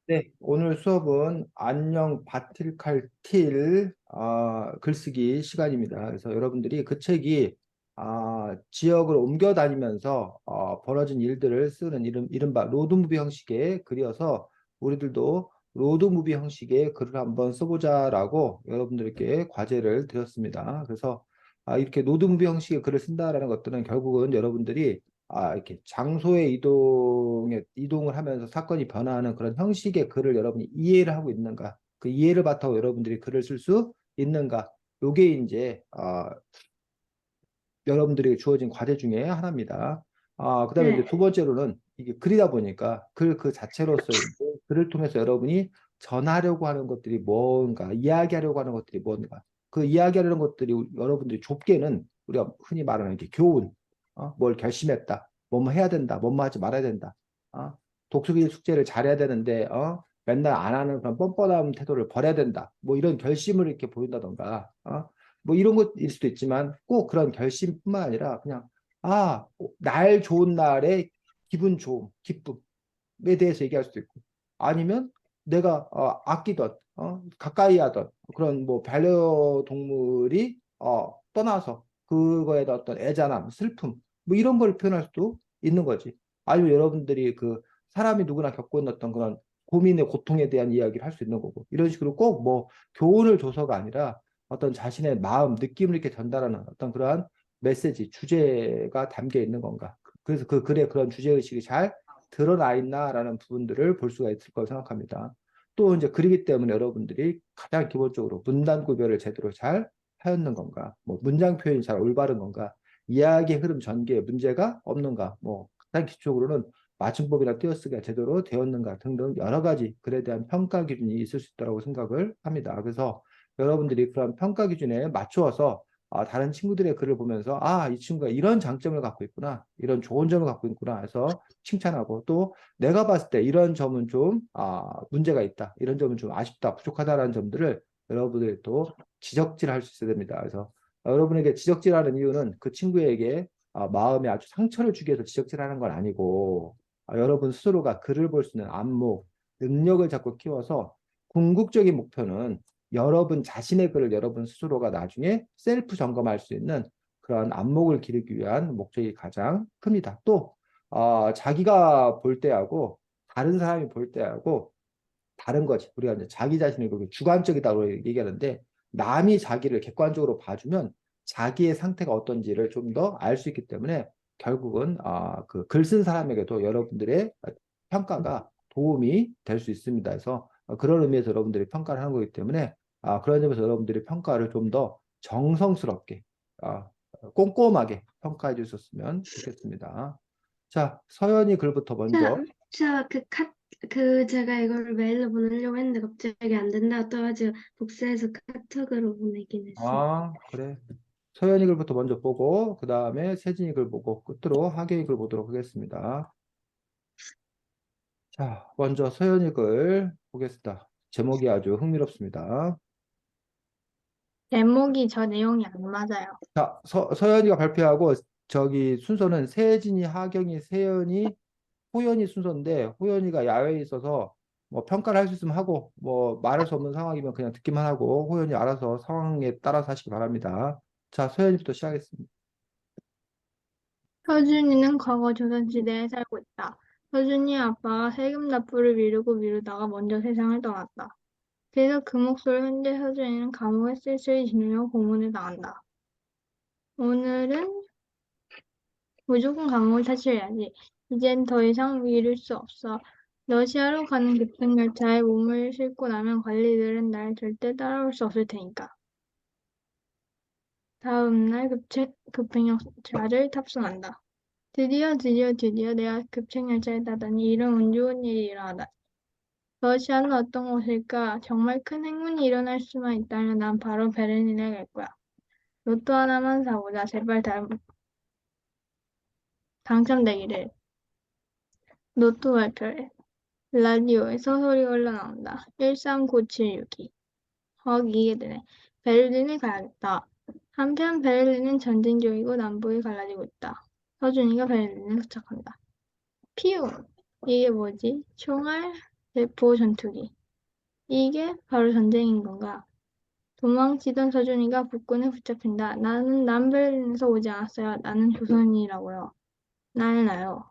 네, 오늘 수업은 안녕 바틸칼틸 글쓰기 시간입니다. 그래서 여러분들이 그 책이 지역을 옮겨 다니면서 벌어진 일들을 쓰는 이른바 로드무비 형식의 글이어서 우리들도 로드무비 형식의 글을 한번 써보자라고 여러분들께 과제를 드렸습니다. 그래서 이렇게 로드무비 형식의 글을 쓴다라는 것들은 결국은 여러분들이 이렇게 장소의 이동을 하면서 사건이 변화하는 그런 형식의 글을 여러분이 이해를 하고 있는가? 그 이해를 바탕으로 여러분들이 글을 쓸 수 있는가? 요게 이제 여러분들에게 주어진 과제 중에 하나입니다. 그다음에 이제 네, 두 번째로는 이게 글이다 보니까 글 그 자체로서 이제 글을 통해서 여러분이 전하려고 하는 것들이 뭔가, 이야기하려고 하는 것들이 뭔가, 그 이야기하려는 것들이 여러분들이 좁게는 우리가 흔히 말하는 게 교훈, 뭘 결심했다, 뭐뭐 해야 된다, 뭐뭐 하지 말아야 된다, 어, 독서기 숙제를 잘해야 되는데, 맨날 안 하는 그런 뻔뻔한 태도를 버려야 된다, 뭐 이런 결심을 이렇게 보인다던가, 뭐 이런 것일 수도 있지만 꼭 그런 결심뿐만 아니라 그냥 날 좋은 날의 기분 좋음, 기쁨에 대해서 얘기할 수도 있고 아니면 내가 아끼던 가까이 하던 그런 뭐 반려동물이 떠나서 그거에 대한 어떤 애잔함, 슬픔 뭐 이런 걸 표현할 수도 있는 거지. 아니면 여러분들이 그 사람이 누구나 겪고 있는 어떤 그런 고민의 고통에 대한 이야기를 할 수 있는 거고 이런 식으로 꼭 뭐 교훈을 줘서가 아니라 어떤 자신의 마음, 느낌을 이렇게 전달하는 어떤 그러한 메시지, 주제가 담겨 있는 건가. 그래서 그 글에 그런 주제의식이 잘 드러나 있나라는 부분들을 볼 수가 있을 거라고 생각합니다. 또 이제 글이기 때문에 여러분들이 가장 기본적으로 문단 구별을 제대로 잘 하였는 건가, 뭐 문장 표현이 잘 올바른 건가, 이야기의 흐름 전개에 문제가 없는가, 뭐 가장 기초적으로는 맞춤법이나 띄어쓰기가 제대로 되었는가 등등 여러 가지 글에 대한 평가 기준이 있을 수 있다고 생각을 합니다. 그래서 여러분들이 그런 평가 기준에 맞추어서 다른 친구들의 글을 보면서 이 친구가 이런 장점을 갖고 있구나, 이런 좋은 점을 갖고 있구나 해서 칭찬하고 또 내가 봤을 때 이런 점은 좀 문제가 있다, 이런 점은 좀 아쉽다, 부족하다라는 점들을 여러분들이 또 지적질할 수 있어야 됩니다. 그래서 여러분에게 지적질하는 이유는 그 친구에게 마음에 아주 상처를 주기 위해서 지적질하는 건 아니고 여러분 스스로가 글을 볼 수 있는 안목, 능력을 자꾸 키워서 궁극적인 목표는 여러분 자신의 글을 여러분 스스로가 나중에 셀프 점검할 수 있는 그런 안목을 기르기 위한 목적이 가장 큽니다. 또 자기가 볼 때하고 다른 사람이 볼 때하고 다른 거지. 우리가 이제 자기 자신을 그렇게 주관적이다고 얘기하는데 남이 자기를 객관적으로 봐주면 자기의 상태가 어떤지를 좀 더 알 수 있기 때문에 결국은 그 글 쓴 사람에게도 여러분들의 평가가 도움이 될 수 있습니다. 그래서 그런 의미에서 여러분들이 평가를 하는 거기 때문에 그런 점에서 여러분들이 평가를 좀 더 정성스럽게 아, 꼼꼼하게 평가해 주셨으면 좋겠습니다. 자, 서연이 글부터 먼저. 제가 이걸 메일로 보내려고 했는데 갑자기 안 된다고 떠가지고 복사해서 카톡으로 보내긴 했어요. 그래. 서연이 글부터 먼저 보고, 그 다음에 세진이 글 보고, 끝으로 하경이 글 보도록 하겠습니다. 자, 먼저 서연이 글 보겠습니다. 제목이 아주 흥미롭습니다. 제목이 저 내용이 안 맞아요. 자, 서연이가 발표하고, 저기 순서는 세진이, 하경이, 세연이, 호연이 순서인데, 호연이가 야외에 있어서 뭐 평가를 할 수 있으면 하고, 뭐 말할 수 없는 상황이면 그냥 듣기만 하고, 호연이 알아서 상황에 따라서 하시기 바랍니다. 자, 서연이부터 시작하겠습니다. 서준이는 과거 조선시대에 살고 있다. 서준이 아빠가 세금 납부를 미루다가 먼저 세상을 떠났다. 그래서 그 몫으로 현재 서준이는 감옥에 쓸쓸히 지내며 고문을 당한다. 오늘은 무조건 감옥을 탈출해야지. 이젠 더 이상 미룰 수 없어. 러시아로 가는 급행열차에 몸을 싣고 나면 관리들은 날 절대 따라올 수 없을 테니까. 다음 날 급행열차를 탑승한다. 드디어 내가 급행열차에 타다니 이런 운 좋은 일이 일어나다. 러시아는 어떤 곳일까? 정말 큰 행운이 일어날 수만 있다면 난 바로 베를린에 갈 거야. 로또 하나만 사보자. 제발 당첨되기를. 로또 발표해. 라디오에서 소리가 흘러나온다. 13976이. 이게 되네. 베를린에 가야겠다. 한편 베를린은 전쟁 중이고 남북이 갈라지고 있다. 서준이가 베를린에 도착한다. 피우! 이게 뭐지? 총알? 대포 전투기. 이게 바로 전쟁인 건가? 도망치던 서준이가 북군에 붙잡힌다. 나는 남베를린에서 오지 않았어요. 나는 조선인이라고요. 나요.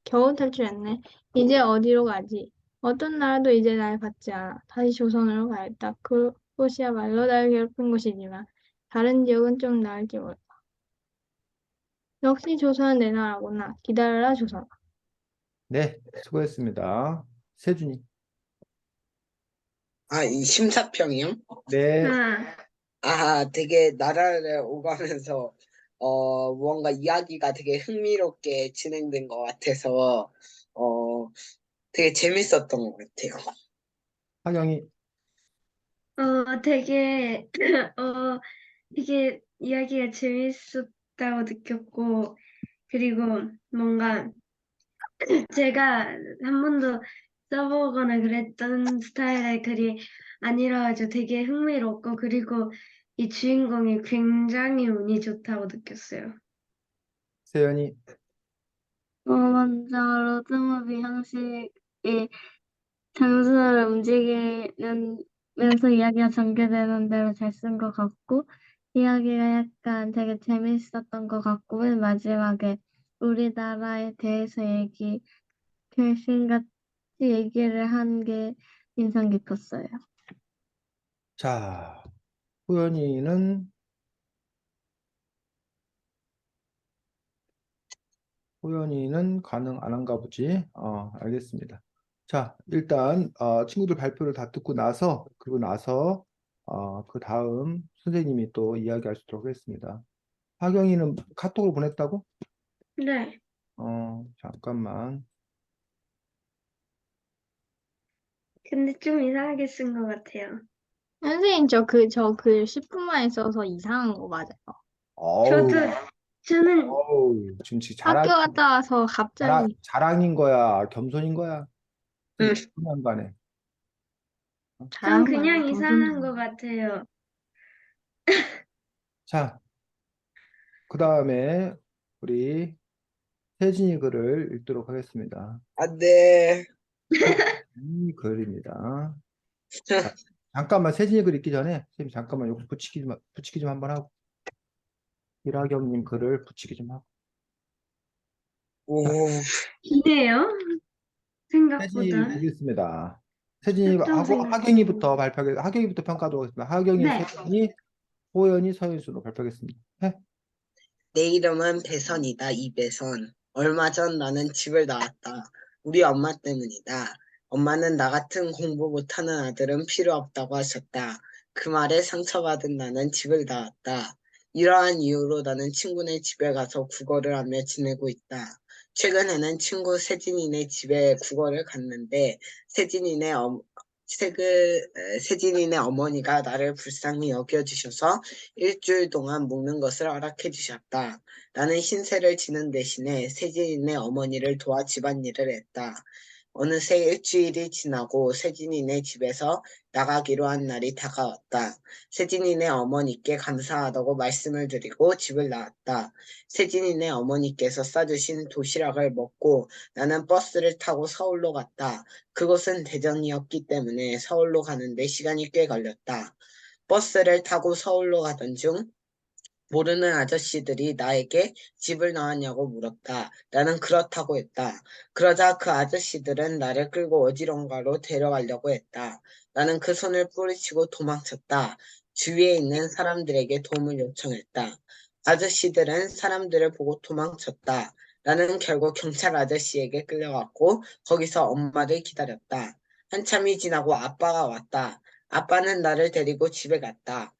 겨우 탈출했네. 이제 어디로 가지? 어떤 나라도 이제 날 받지 않아. 다시 조선으로 가야겠다. 그곳이야말로 날 괴롭힌 곳이지만 다른 지역은 좀 나을지 모르. 역시 조선은 내 나라구나. 기다려라 조선. 네, 수고했습니다. 세준이. 아, 이 심사평이요? 네, 아, 되게 나라를 오가면서, 뭔가 이야기가 되게 흥미롭게 진행된 것 같아서, 어, 되게 재밌었던 것 같아요. 하경이. 되게, 되게 이야기가 재밌었다고 느꼈고, 그리고 뭔가 제가 한 번도 써보거나 그랬던 스타일의 글이 아니라가지고 되게 흥미롭고, 그리고 이 주인공이 굉장히 운이 좋다고 느꼈어요. 세연이. 먼저 로드무비 형식이 장수를 움직이면서 이야기가 전개되는 대로 잘 쓴 것 같고, 이야기가 약간 되게 재밌었던 것 같고, 맨 마지막에 우리나라에 대해서 결심같이 얘기를 한 게 인상 깊었어요. 자, 호연이는, 호연이는 가능 안 한가 보지? 알겠습니다. 자, 일단, 친구들 발표를 다 듣고 나서, 그리고 나서, 그 다음 선생님이 또 이야기할 수 있도록 하겠습니다. 하경이는 카톡을 보냈다고? 네. 잠깐만. 근데 좀 이상하게 쓴 것 같아요. 선생님, 저 글 10분 만에 써서 이상한 거 맞아요? 어우, 저도, 저는 지금 학교 갔다 와서 갑자기 자랑인 거야? 겸손인 거야? 음, 지금 중요한 거 아네. 전 그냥 이상한 것 같아요. 자, 그 다음에 우리 세진이 글을 읽도록 하겠습니다. 아, 네. 이 글입니다. 자, 잠깐만 세진이 글 읽기 전에 선생님 잠깐만 요거 붙이기 좀 한번 하고 일하경님 글을 붙이기 좀 하고. 자, 오, 기네요. 세진이 생각보다. 보겠습니다. 세진이가 좀 하고 생각보다. 하경이부터 평가하도록 하겠습니다. 하경이, 네. 세진이, 호연이, 서윤수로 발표하겠습니다. 네? 내 이름은 배선이다, 이배선. 얼마 전 나는 집을 나왔다. 우리 엄마 때문이다. 엄마는 나 같은 공부 못하는 아들은 필요 없다고 하셨다. 그 말에 상처받은 나는 집을 나왔다. 이러한 이유로 나는 친구네 집에 가서 국어를 하며 지내고 있다. 최근에는 친구 세진이네 집에 국어를 갔는데 세진이네 세진이네 어머니가 나를 불쌍히 여겨주셔서 일주일 동안 묵는 것을 허락해 주셨다. 나는 신세를 지는 대신에 세진이네 어머니를 도와 집안일을 했다. 어느새 일주일이 지나고 세진이네 집에서 나가기로 한 날이 다가왔다. 세진이네 어머니께 감사하다고 말씀을 드리고 집을 나왔다. 세진이네 어머니께서 싸주신 도시락을 먹고 나는 버스를 타고 서울로 갔다. 그곳은 대전이었기 때문에 서울로 가는데 시간이 꽤 걸렸다. 버스를 타고 서울로 가던 중 모르는 아저씨들이 나에게 집을 나왔냐고 물었다. 나는 그렇다고 했다. 그러자 그 아저씨들은 나를 끌고 어디론가로 데려가려고 했다. 나는 그 손을 뿌리치고 도망쳤다. 주위에 있는 사람들에게 도움을 요청했다. 아저씨들은 사람들을 보고 도망쳤다. 나는 결국 경찰 아저씨에게 끌려갔고 거기서 엄마를 기다렸다. 한참이 지나고 아빠가 왔다. 아빠는 나를 데리고 집에 갔다.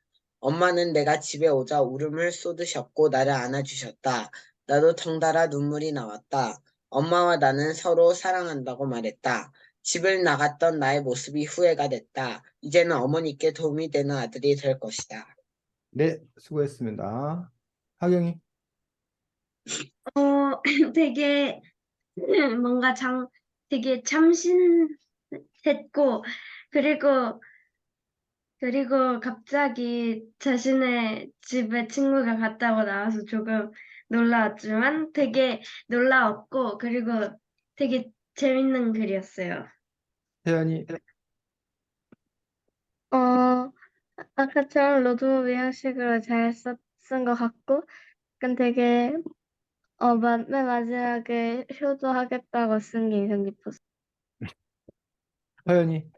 엄마는 내가 집에 오자 울음을 쏟으셨고 나를 안아주셨다. 나도 덩달아 눈물이 나왔다. 엄마와 나는 서로 사랑한다고 말했다. 집을 나갔던 나의 모습이 후회가 됐다. 이제는 어머니께 도움이 되는 아들이 될 것이다. 네, 수고했습니다. 하경이. 되게 뭔가 되게 참신했고, 그리고, 그리고 갑자기 자신의 집에 친구가 갔다고 나와서 조금 놀라웠지만 되게 놀라웠고, 그리고 되게 재밌는 글이었어요. 태연이, 아까처럼 로드무비 형식으로 잘 쓴 것 같고, 약간 되게, 맨 마지막에 효도하겠다고 쓴 게 인상 깊었어. 서연이,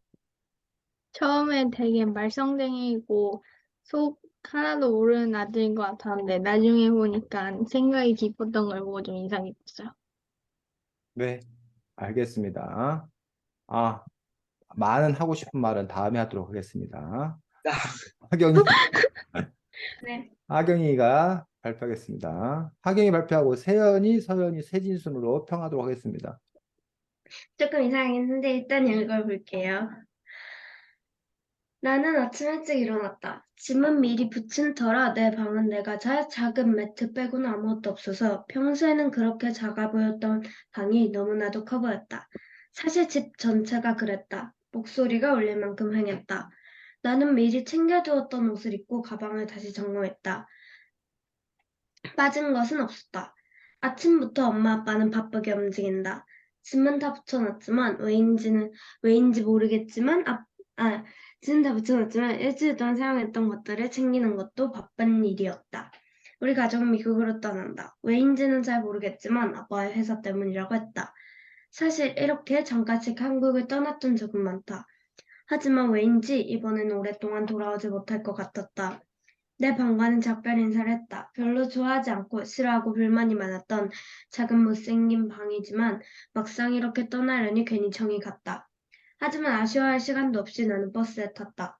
처음엔 되게 말썽쟁이고, 속 하나도 모르는 아들인 것 같았는데, 나중에 보니까 생각이 깊었던 걸 보고 좀 인상 깊었어요. 네, 알겠습니다. 아, 많은 하고 싶은 말은 다음에 하도록 하겠습니다. 하경이, 네. 하경이가 발표하겠습니다. 하경이 발표하고 세연이, 서연이, 세진 순으로 평하도록 하겠습니다. 조금 이상했는데 일단 읽어볼게요. 나는 아침 일찍 일어났다. 짐은 미리 붙인 터라 내 방은 내가 잘 작은 매트 빼고는 아무것도 없어서 평소에는 그렇게 작아 보였던 방이 너무나도 커 보였다. 사실 집 전체가 그랬다. 목소리가 울릴 만큼 행했다. 나는 미리 챙겨두었던 옷을 입고 가방을 다시 점검했다. 빠진 것은 없었다. 아침부터 엄마 아빠는 바쁘게 움직인다. 짐은 다 붙여놨지만 왜인지 모르겠지만 짐은 다 붙여놨지만 일주일 동안 사용했던 것들을 챙기는 것도 바쁜 일이었다. 우리 가족은 미국으로 떠난다. 왜인지는 잘 모르겠지만 아빠의 회사 때문이라고 했다. 사실 이렇게 잠깐씩 한국을 떠났던 적은 많다. 하지만 왜인지 이번에는 오랫동안 돌아오지 못할 것 같았다. 내 방과는 작별 인사를 했다. 별로 좋아하지 않고 싫어하고 불만이 많았던 작은 못생긴 방이지만 막상 이렇게 떠나려니 괜히 정이 갔다. 하지만 아쉬워할 시간도 없이 나는 버스에 탔다.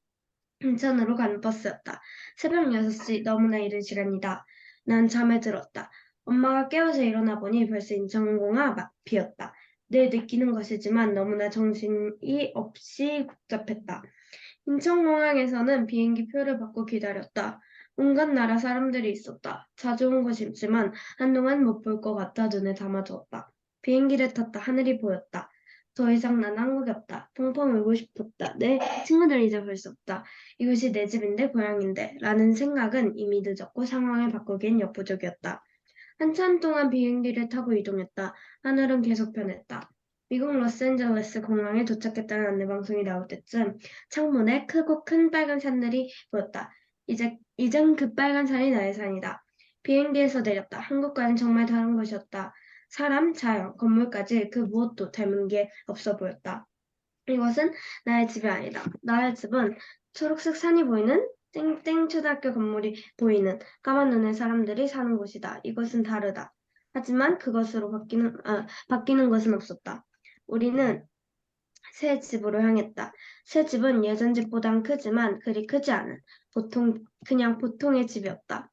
인천으로 가는 버스였다. 새벽 6시 너무나 이른 시간이다. 난 잠에 들었다. 엄마가 깨워서 일어나 보니 벌써 인천공항 앞이었다. 늘 느끼는 것이지만 너무나 정신이 없이 복잡했다. 인천공항에서는 비행기 표를 받고 기다렸다. 온갖 나라 사람들이 있었다. 자주 온 곳이지만 한동안 못 볼 것 같아 눈에 담아두었다. 비행기를 탔다. 하늘이 보였다. 더 이상 난 한국에 없다. 펑펑 울고 싶었다. 내 친구들 이제 볼 수 없다. 이곳이 내 집인데 고향인데 라는 생각은 이미 늦었고 상황을 바꾸기엔 역부족이었다. 한참 동안 비행기를 타고 이동했다. 하늘은 계속 변했다. 미국 로스앤젤레스 공항에 도착했다는 안내방송이 나올 때쯤 창문에 크고 큰 빨간 산들이 보였다. 이젠 그 빨간 산이 나의 산이다. 비행기에서 내렸다. 한국과는 정말 다른 곳이었다. 사람, 자연, 건물까지 그 무엇도 닮은 게 없어 보였다. 이것은 나의 집이 아니다. 나의 집은 초록색 산이 보이는 땡땡 초등학교 건물이 보이는 까만 눈의 사람들이 사는 곳이다. 이것은 다르다. 하지만 그것으로 바뀌는 것은 없었다. 우리는 새 집으로 향했다. 새 집은 예전 집보단 크지만 그리 크지 않은 그냥 보통의 집이었다.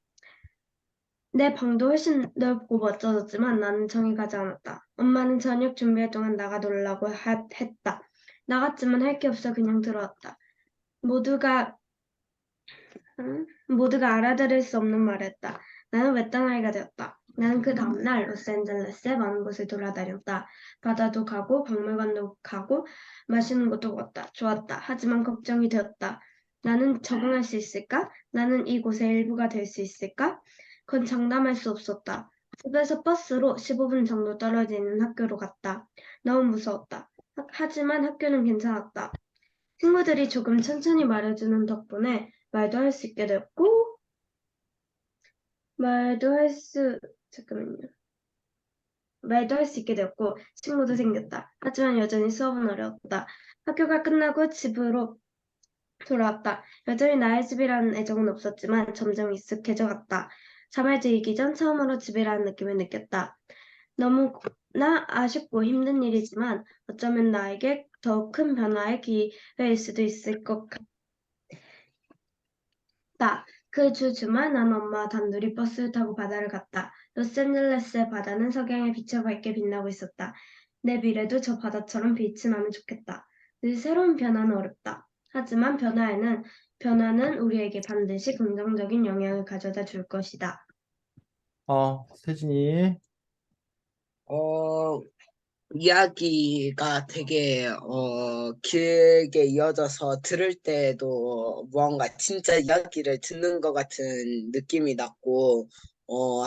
내 방도 훨씬 넓고 멋져졌지만 나는 정이 가지 않았다. 엄마는 저녁 준비할 동안 나가 놀라고 했다. 나갔지만 할 게 없어 그냥 들어왔다. 모두가 알아들을 수 없는 말이었다. 나는 외딴 아이가 되었다. 나는 그 다음날 로스앤젤레스의 많은 곳을 돌아다녔다. 바다도 가고 박물관도 가고 맛있는 것도 먹었다. 좋았다. 하지만 걱정이 되었다. 나는 적응할 수 있을까? 나는 이곳의 일부가 될 수 있을까? 그건 장담할 수 없었다. 집에서 버스로 15분 정도 떨어져 있는 학교로 갔다. 너무 무서웠다. 하지만 학교는 괜찮았다. 친구들이 조금 천천히 말해주는 덕분에 말도 할 수 있게 되었고, 잠깐만요. 말도 할 수 있게 되었고, 친구도 생겼다. 하지만 여전히 수업은 어려웠다. 학교가 끝나고 집으로 돌아왔다. 여전히 나의 집이라는 애정은 없었지만 점점 익숙해져 갔다. 잠을 들기 전 처음으로 집이라는 느낌을 느꼈다. 너무나 아쉽고 힘든 일이지만 어쩌면 나에게 더 큰 변화의 기회일 수도 있을 것 같다. 그 주 주말 난 엄마와 단둘이 버스를 타고 바다를 갔다. 로스앤젤레스의 바다는 석양에 비쳐 밝게 빛나고 있었다. 내 미래도 저 바다처럼 빛이 나면 좋겠다. 늘 새로운 변화는 어렵다. 하지만 변화는 우리에게 반드시 긍정적인 영향을 가져다 줄 것이다. 세진이, 어, 이야기가 되게 길게 이어져서 들을 때도 무언가 진짜 이야기를 듣는 것 같은 느낌이 났고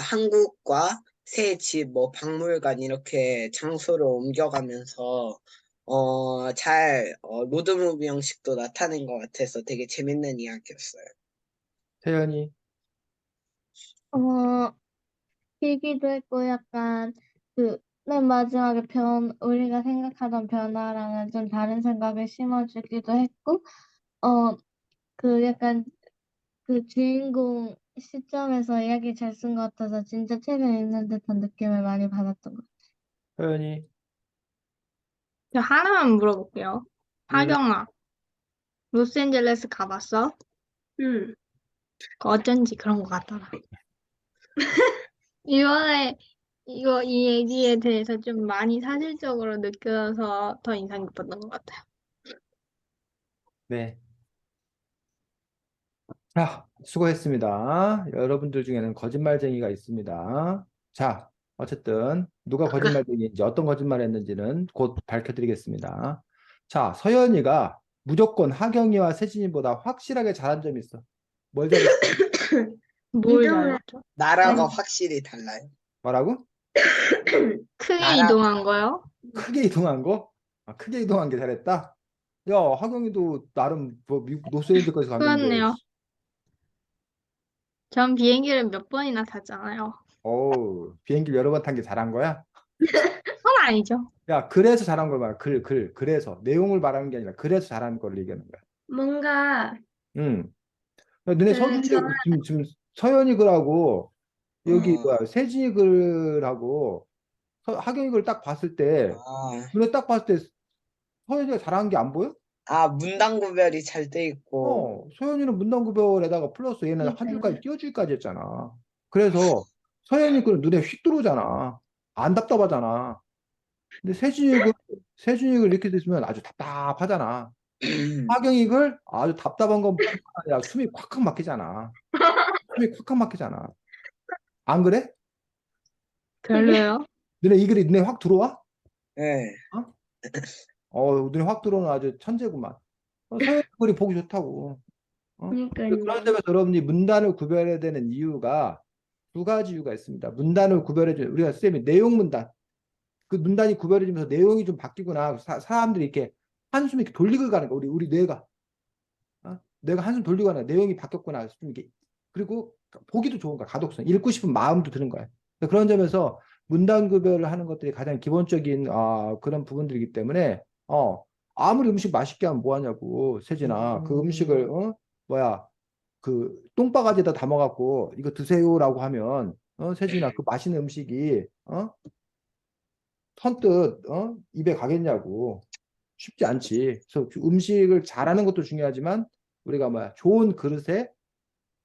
한국과 새 집, 뭐 박물관 이렇게 장소를 옮겨가면서 로드무비 형식도 나타낸 것 같아서 되게 재밌는 이야기였어요. 태연이. 어, 길기도 했고 약간 그 맨 마지막에 우리가 생각하던 변화랑은 좀 다른 생각을 심어주기도 했고, 약간 그 주인공 시점에서 이야기 잘 쓴 것 같아서 진짜 책을 읽는 듯한 느낌을 많이 받았던 것 태연이. 저 하나만 물어볼게요. 음, 하경아, 로스앤젤레스 가봤어? 응. 어쩐지 그런 것 같더라. 이번에 이 얘기에 대해서 좀 많이 사실적으로 느껴서 더 인상 깊었던 것 같아요. 네. 자, 수고했습니다. 여러분들 중에는 거짓말쟁이가 있습니다. 자, 어쨌든 누가 거짓말쟁이인지 어떤 거짓말을 했는지는 곧 밝혀드리겠습니다. 자, 서연이가 무조건 하경이와 세진이보다 확실하게 잘한 점이 있어. 뭘 잘했어? 뭘 이동을 잘했죠? 나라가 확실히 달라요. 뭐라고? 크게 나라 이동한 거요? 크게 이동한 거? 아, 크게 이동한 게 잘했다? 야, 하경이도 나름 뭐 미국 로스앤젤레스까지 갔는데, 그렇네요. 전 비행기를 몇 번이나 탔잖아요. 어우, 비행기 여러 번 탄 게 잘한 거야? 그건 아니죠. 야, 그래서 잘한 걸 말해. 그래서. 내용을 말하는 게 아니라, 그래서 잘한 걸 얘기하는 거야. 뭔가 응. 야, 너네 저 서준이, 지금 서현이 글하고, 여기, 어, 뭐야, 세진이 글하고, 하경이 글 딱 봤을 때, 아, 눈에 딱 봤을 때, 서현이가 잘한 게 안 보여? 문단 구별이 잘 돼 있고 서현이는 문단구별에다가 플러스 얘는 한 그러니까요. 줄까지 띄워주기까지 했잖아. 그래서, 서현이 글은 눈에 휙 들어오잖아. 안 답답하잖아. 근데 세진이 글 이렇게 됐으면 아주 답답하잖아. 하경익을 아주 답답한 것뿐만 아니라 숨이 콱콱 막히잖아. 숨이 콱콱 막히잖아. 안 그래? 그게 별로요. 너네 이 글이 눈에 확 들어와? 네. 어? 눈에 확 들어오는 아주 천재구만. 서현 글이 보기 좋다고. 그런 그러니까요. 점에서 여러분이 문단을 구별해야 되는 이유가 두 가지 이유가 있습니다. 문단을 구별해주는 우리가 쌤이 내용 문단. 그 문단이 구별해지면서 내용이 좀 바뀌거나 사람들이 이렇게 한숨 이렇게 돌리고 가는 거. 우리 뇌가. 내가 한숨 돌리고 하는 내용이 바뀌었구나. 좀 이게 그리고 보기도 좋은 거야. 가독성. 읽고 싶은 마음도 드는 거야. 그런 점에서 문단 구별을 하는 것들이 가장 기본적인 그런 부분들이기 때문에 아무리 음식 맛있게 하면 뭐 하냐고 세진아. 그 음식을 뭐야 그 똥바가지에다 담아갖고 이거 드세요라고 하면 세진아 그 맛있는 음식이 선뜻 입에 가겠냐고. 쉽지 않지. 그래서 그 음식을 잘하는 것도 중요하지만 우리가 뭐야 좋은 그릇에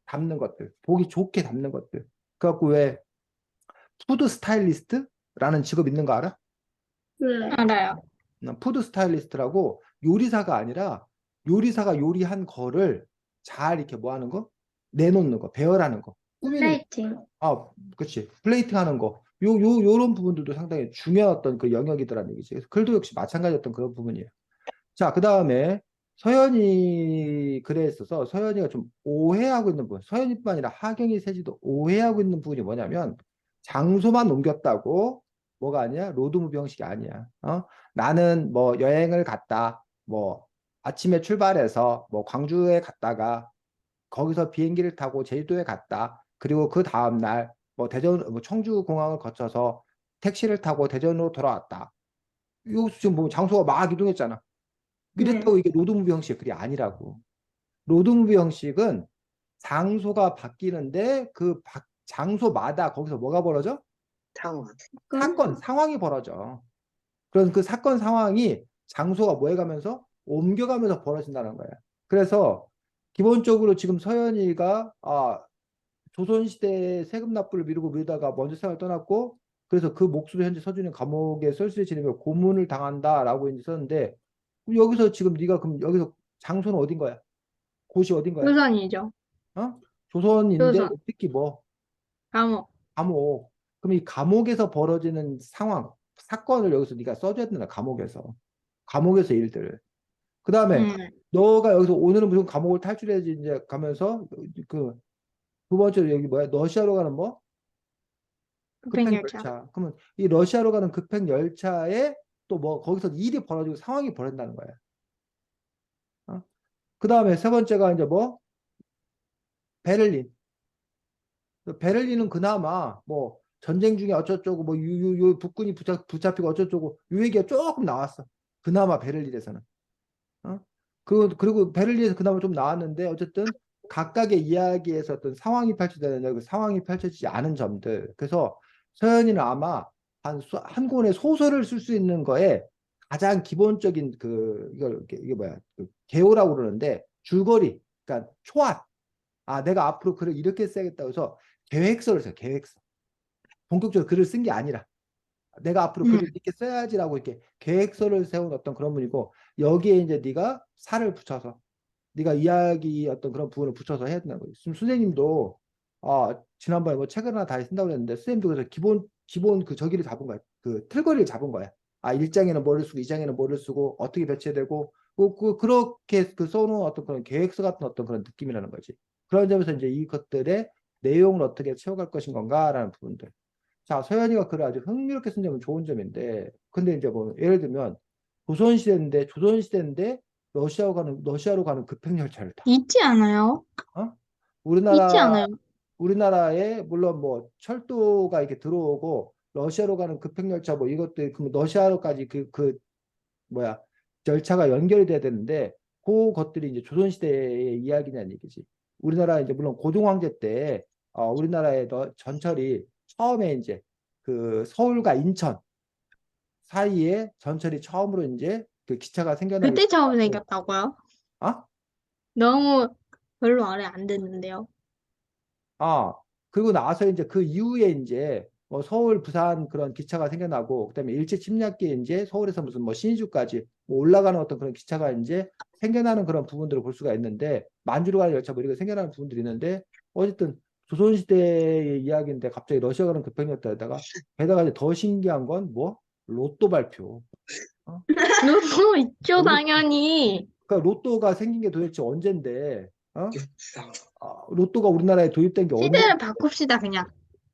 담는 것들, 보기 좋게 담는 것들. 그래갖고 왜 푸드 스타일리스트라는 직업 있는 거 알아? 네. 알아요. 푸드 스타일리스트라고 요리사가 아니라 요리사가 요리한 거를 잘 이렇게 뭐 하는 거? 내놓는 거, 배열하는 거, 꾸미는 거. 플레이팅. 그렇지. 플레이팅 하는 거. 요런 부분들도 상당히 중요한 어떤 그 영역이더라는 얘기지. 그래서 글도 역시 마찬가지였던 그런 부분이에요. 자, 그 다음에 서현이 글에 있어서 서현이가 좀 오해하고 있는 부분, 서현이뿐만 아니라 하경이 세지도 오해하고 있는 부분이 뭐냐면 장소만 옮겼다고 뭐가 아니야? 로드무비 형식이 아니야. 나는 뭐 여행을 갔다. 뭐 아침에 출발해서 뭐 광주에 갔다가 거기서 비행기를 타고 제주도에 갔다. 그리고 그 다음날 뭐 뭐 청주공항을 거쳐서 택시를 타고 대전으로 돌아왔다. 이거 지금 뭐 장소가 막 이동했잖아. 네. 이랬다고 이게 로드무비 형식이 그게 아니라고. 로드무비 형식은 장소가 바뀌는데 그 장소마다 거기서 뭐가 벌어져? 상황. 사건, 상황이 벌어져. 그런 그 사건 상황이 장소가 뭐 해가면서 옮겨가면서 벌어진다는 거야. 그래서 기본적으로 지금 서현이가 조선시대에 세금 납부를 미루다가 먼저 세상을 떠났고 그래서 그 몫으로 현재 서준이 감옥에 썰수에 지내며 고문을 당한다라고 이제 썼는데 그럼 여기서 지금 네가 그럼 여기서 장소는 어딘 거야? 곳이 어딘 거야? 조선이죠. 어? 조선인데 조선. 특히 뭐 감옥. 감옥. 그럼 이 감옥에서 벌어지는 상황, 사건을 여기서 네가 써줘야 된다. 감옥에서. 감옥에서 일들을. 그 다음에 음. 너가 여기서 오늘은 무슨 감옥을 탈출해야지 이제 가면서 그 두 번째로 여기 뭐야? 러시아로 가는 뭐? 급행 열차. 열차. 그러면 이 러시아로 가는 급행 열차에 또 뭐 거기서 일이 벌어지고 상황이 벌어진다는 거예요. 그 다음에 세 번째가 이제 뭐 베를린. 베를린은 그나마 뭐 전쟁 중에 어쩌고저쩌고 뭐 북군이 붙잡히고 어쩌고저쩌고 요 얘기가 조금 나왔어. 그나마 베를린에서는. 그리고 베를린에서 그나마 좀 나왔는데 어쨌든 각각의 이야기에서 어떤 상황이 펼쳐지는 그 상황이 펼쳐지지 않은 점들. 그래서 서연이는 아마 한 권의 소설을 쓸 수 있는 거에 가장 기본적인 이게 뭐야 그 개요라고 그러는데 줄거리, 그러니까 초안. 내가 앞으로 글을 이렇게 써야겠다고 해서 계획서를 써요. 계획서. 본격적으로 글을 쓴 게 아니라 내가 앞으로 글을 이렇게 써야지라고 이렇게 계획서를 세운 어떤 그런 분이고 여기에 이제 네가 살을 붙여서 네가 이야기 어떤 그런 부분을 붙여서 해야 된다는 거죠. 지금 선생님도 지난번에 뭐 책을 하나 다시 쓴다고 그랬는데 선생님도 그래서 기본 그 저기를 잡은 거야. 그 틀거리를 잡은 거야. 1장에는 뭐를 쓰고 2장에는 뭐를 쓰고 어떻게 배치해야 되고 그렇게 써놓은 어떤 그런 계획서 같은 어떤 그런 느낌이라는 거지. 그런 점에서 이제 이것들의 내용을 어떻게 채워갈 것인 건가라는 부분들. 자, 서연이가 글을 아주 흥미롭게 쓴 점은 좋은 점인데, 근데 이제 뭐 예를 들면 조선시대인데 러시아로 가는 급행열차를 타. 있지 않아요? 어? 있지 않아요? 우리나라에 물론 뭐 철도가 이렇게 들어오고 러시아로 가는 급행열차 뭐 이것들 그 러시아로까지 뭐야 열차가 연결이 돼야 되는데 그것들이 이제 조선시대의 이야기냐는 얘기지. 우리나라 이제 물론 고종황제 때 우리나라의 전철이 처음에 이제 그 서울과 인천 사이에 전철이 처음으로 이제 그 기차가 생겨나기 그때 처음 시작하고 생겼다고요? 아? 너무 별로 말이 안 됐는데요. 그리고 나서 이제 그 이후에 이제 뭐 서울, 부산 그런 기차가 생겨나고 그다음에 일제 침략기에 이제 서울에서 무슨 뭐 신주까지 뭐 올라가는 어떤 그런 기차가 이제 생겨나는 그런 부분들을 볼 수가 있는데 만주로 가는 열차 뭐 이렇게 생겨나는 부분들이 있는데 어쨌든 조선시대의 이야기인데 갑자기 러시아 가는 급행열차에다가 게다가 이제 더 신기한 건 뭐 로또 발표. 어? 너무 있죠, 로- 당연히. 그러니까 로또가 생긴 게 도대체 언젠데? 육상. 로또가 우리나라에 도입된 게 언제? 시대를 바꿉시다, 그냥.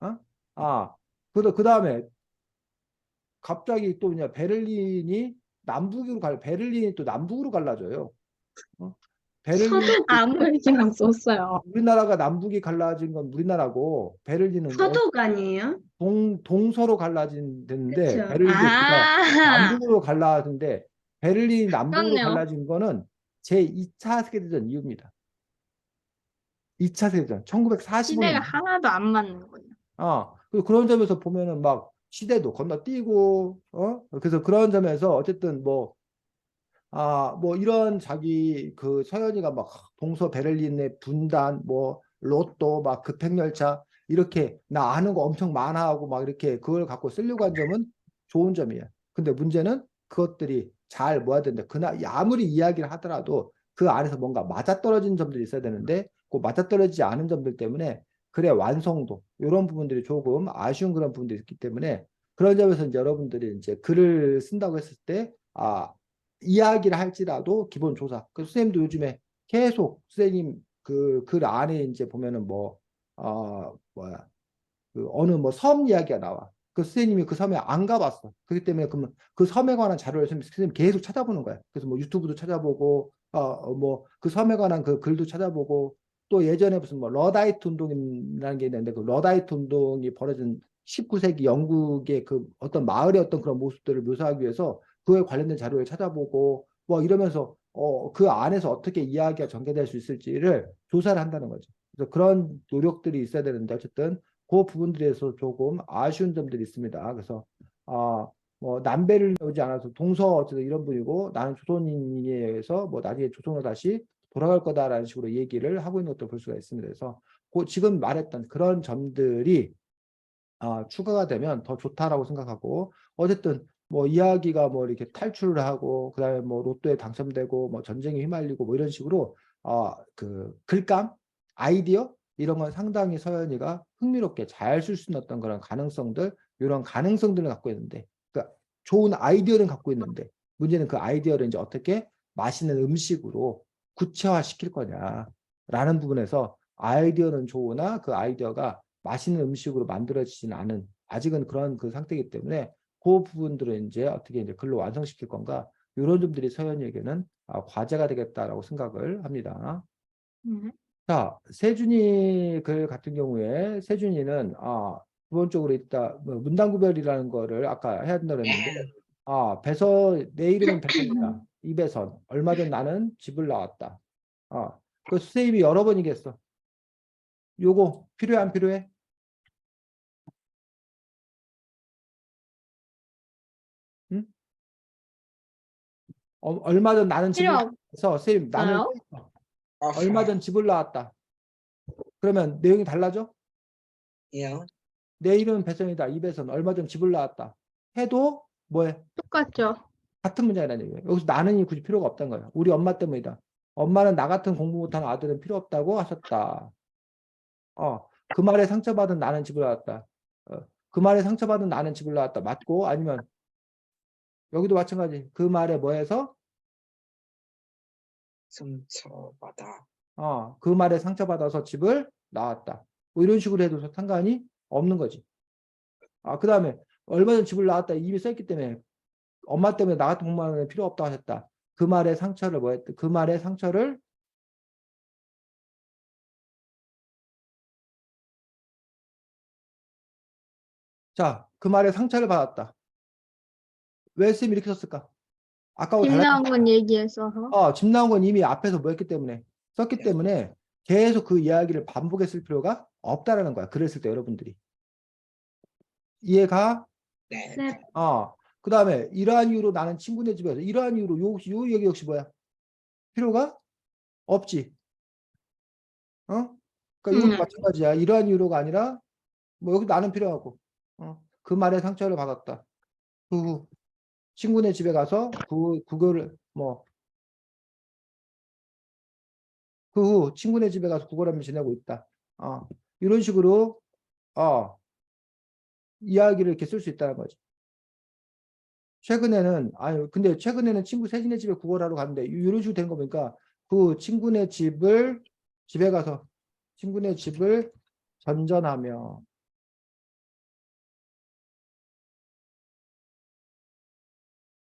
어? 그 다음에 갑자기 또 그냥 베를린이 또 남북으로 갈라져요. 베를린 아무 얘기만 썼어요. 우리나라가 남북이 갈라진 건 우리나라고 베를린은 서독 아니에요? 동서로 갈라진데 그쵸. 베를린도가 아, 남북으로 갈라진데 베를린이 남북으로 그렇네요. 갈라진 거는 제2차 세계대전 이후입니다. 2차 세계대전 시대가 1945년. 하나도 안 맞는군요. 그런 점에서 보면은 막 시대도 건너뛰고 그래서 그런 점에서 어쨌든 뭐 이런 자기 그 서연이가 막 동서 베를린의 분단 뭐 로또 막 급행열차 이렇게 나 아는 거 엄청 많아 하고 막 이렇게 그걸 갖고 쓰려고 한 점은 좋은 점이에요. 근데 문제는 그것들이 잘 모아야 되는데 아무리 이야기를 하더라도 그 안에서 뭔가 맞아떨어진 점들이 있어야 되는데 그 맞아떨어지지 않은 점들 때문에 글의 완성도 이런 부분들이 조금 아쉬운 그런 부분들이 있기 때문에 그런 점에서 이제 여러분들이 이제 글을 쓴다고 했을 때 이야기를 할지라도 기본 조사. 그 선생님도 요즘에 계속 선생님 그 글 안에 이제 보면은 뭐야 그 어느 뭐 섬 이야기가 나와. 그 선생님이 그 섬에 안 가봤어. 그렇기 때문에 그러면 그 섬에 관한 자료를 선생님 계속 찾아보는 거야. 그래서 뭐 유튜브도 찾아보고 뭐 그 섬에 관한 그 글도 찾아보고 또 예전에 무슨 뭐 러다이트 운동이라는 게 있는데 그 러다이트 운동이 벌어진 19세기 영국의 그 어떤 마을의 어떤 그런 모습들을 묘사하기 위해서 그에 관련된 자료를 찾아보고 뭐 이러면서 그 안에서 어떻게 이야기가 전개될 수 있을지를 조사를 한다는 거죠. 그래서 그런 노력들이 있어야 되는데 어쨌든 그 부분들에서 조금 아쉬운 점들이 있습니다. 그래서 뭐 남배를 오지 않아서 동서 어쨌든 이런 분이고 나는 조선인에 의해서 뭐 나중에 조선으로 다시 돌아갈 거다라는 식으로 얘기를 하고 있는 것도 볼 수가 있습니다. 그래서 지금 말했던 그런 점들이 추가가 되면 더 좋다라고 생각하고 어쨌든 뭐 이야기가 뭐 이렇게 탈출을 하고 그다음에 뭐 로또에 당첨되고 뭐 전쟁에 휘말리고 뭐 이런 식으로 그 글감 아이디어 이런 건 상당히 서연이가 흥미롭게 잘 쓸 수 있는 어떤 그런 가능성들 이런 가능성들을 갖고 있는데 그러니까 좋은 아이디어는 갖고 있는데 문제는 그 아이디어를 이제 어떻게 맛있는 음식으로 구체화 시킬 거냐라는 부분에서 아이디어는 좋으나 그 아이디어가 맛있는 음식으로 만들어지진 않은 아직은 그런 그 상태이기 때문에 그 부분들은 이제 어떻게 이제 글로 완성시킬 건가 이런 점들이 서연이에게는 과제가 되겠다라고 생각을 합니다. 네. 자, 세준이 글 같은 경우에 세준이는 기본적으로 있다 문단구별이라는 거를 아까 해야 된다고 했는데 배선 내 이름은 배선이다. 이배선 얼마 전 나는 집을 나왔다. 그 선생님이 여러 번 얘기했어. 요거 필요해 안 필요해? 응? 얼마 전 나는 집을 필요 나와서 선생님 나는 없어요? 얼마 전 집을 나왔다. 그러면 내용이 달라져? 예. 내 이름은 배선이다. 이배선 얼마 전 집을 나왔다. 해도 뭐해? 똑같죠? 같은 문장이라는 얘기예요. 여기서 나는이 굳이 필요가 없다는 거예요. 우리 엄마 때문이다. 엄마는 나 같은 공부 못하는 아들은 필요 없다고 하셨다. 그 말에 상처받은 나는 집을 나왔다. 그 말에 상처받은 나는 집을 나왔다. 맞고 아니면 여기도 마찬가지. 그 말에 뭐해서 상처받아. 그 말에 상처받아서 집을 나왔다. 뭐 이런 식으로 해도 상관이 없는 거지. 그 다음에 얼마 전 집을 나왔다 이미 써있기 때문에 엄마 때문에 나 같은 공부하는 필요 없다고 하셨다. 그 말에 상처를 뭐했다. 그 말에 상처를 그 말에 상처를 받았다. 왜 쌤이 이렇게 썼을까? 아까하고 집 달라졌다. 나온 건 얘기했어서. 집 나온 건 이미 앞에서 뭐 했기 때문에 썼기 예. 때문에 계속 그 이야기를 반복했을 필요가 없다라는 거야. 글을 쓸 때 여러분들이. 이해가? 네. 네. 그 다음에 이러한 이유로 나는 친구네 집에서 이러한 이유로 요 얘기 역시 뭐야? 필요가 없지. 그러니까 이것도 마찬가지야. 이러한 이유로가 아니라 뭐 여기 나는 필요하고 그 말에 상처를 받았다. 그 후 친구네 집에 가서 그거를 뭐 그 후 친구네 집에 가서 구걸하며 지내고 있다. 이런 식으로 이야기를 이렇게 쓸 수 있다는 거지. 최근에는 근데 최근에는 친구 세진의 집에 구걸하러 갔는데 이런 식으로 된 거 보니까 그 친구네 집을 집에 가서 친구네 집을 전전하며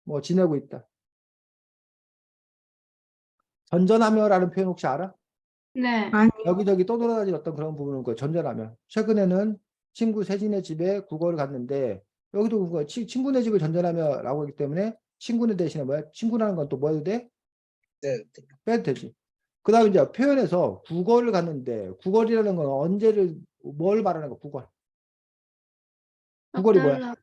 뭐 지내고 있다. 전전하며라는 표현 혹시 알아? 네. 아니요. 여기저기 떠돌아다니는 어떤 그런 부분을 그 전전하며 최근에는 친구 세진의 집에 구걸을 갔는데 여기도 그거 친구네 집을 전전하며라고 하기 때문에 친구네 대신에 뭐야? 친구라는 건 또 뭐 해도 돼? 네. 빼도 되지. 그 다음에 이제 표현에서 구걸을 갔는데 구걸이라는 건 언제를 뭘 말하는 거야? 구걸이 뭐야?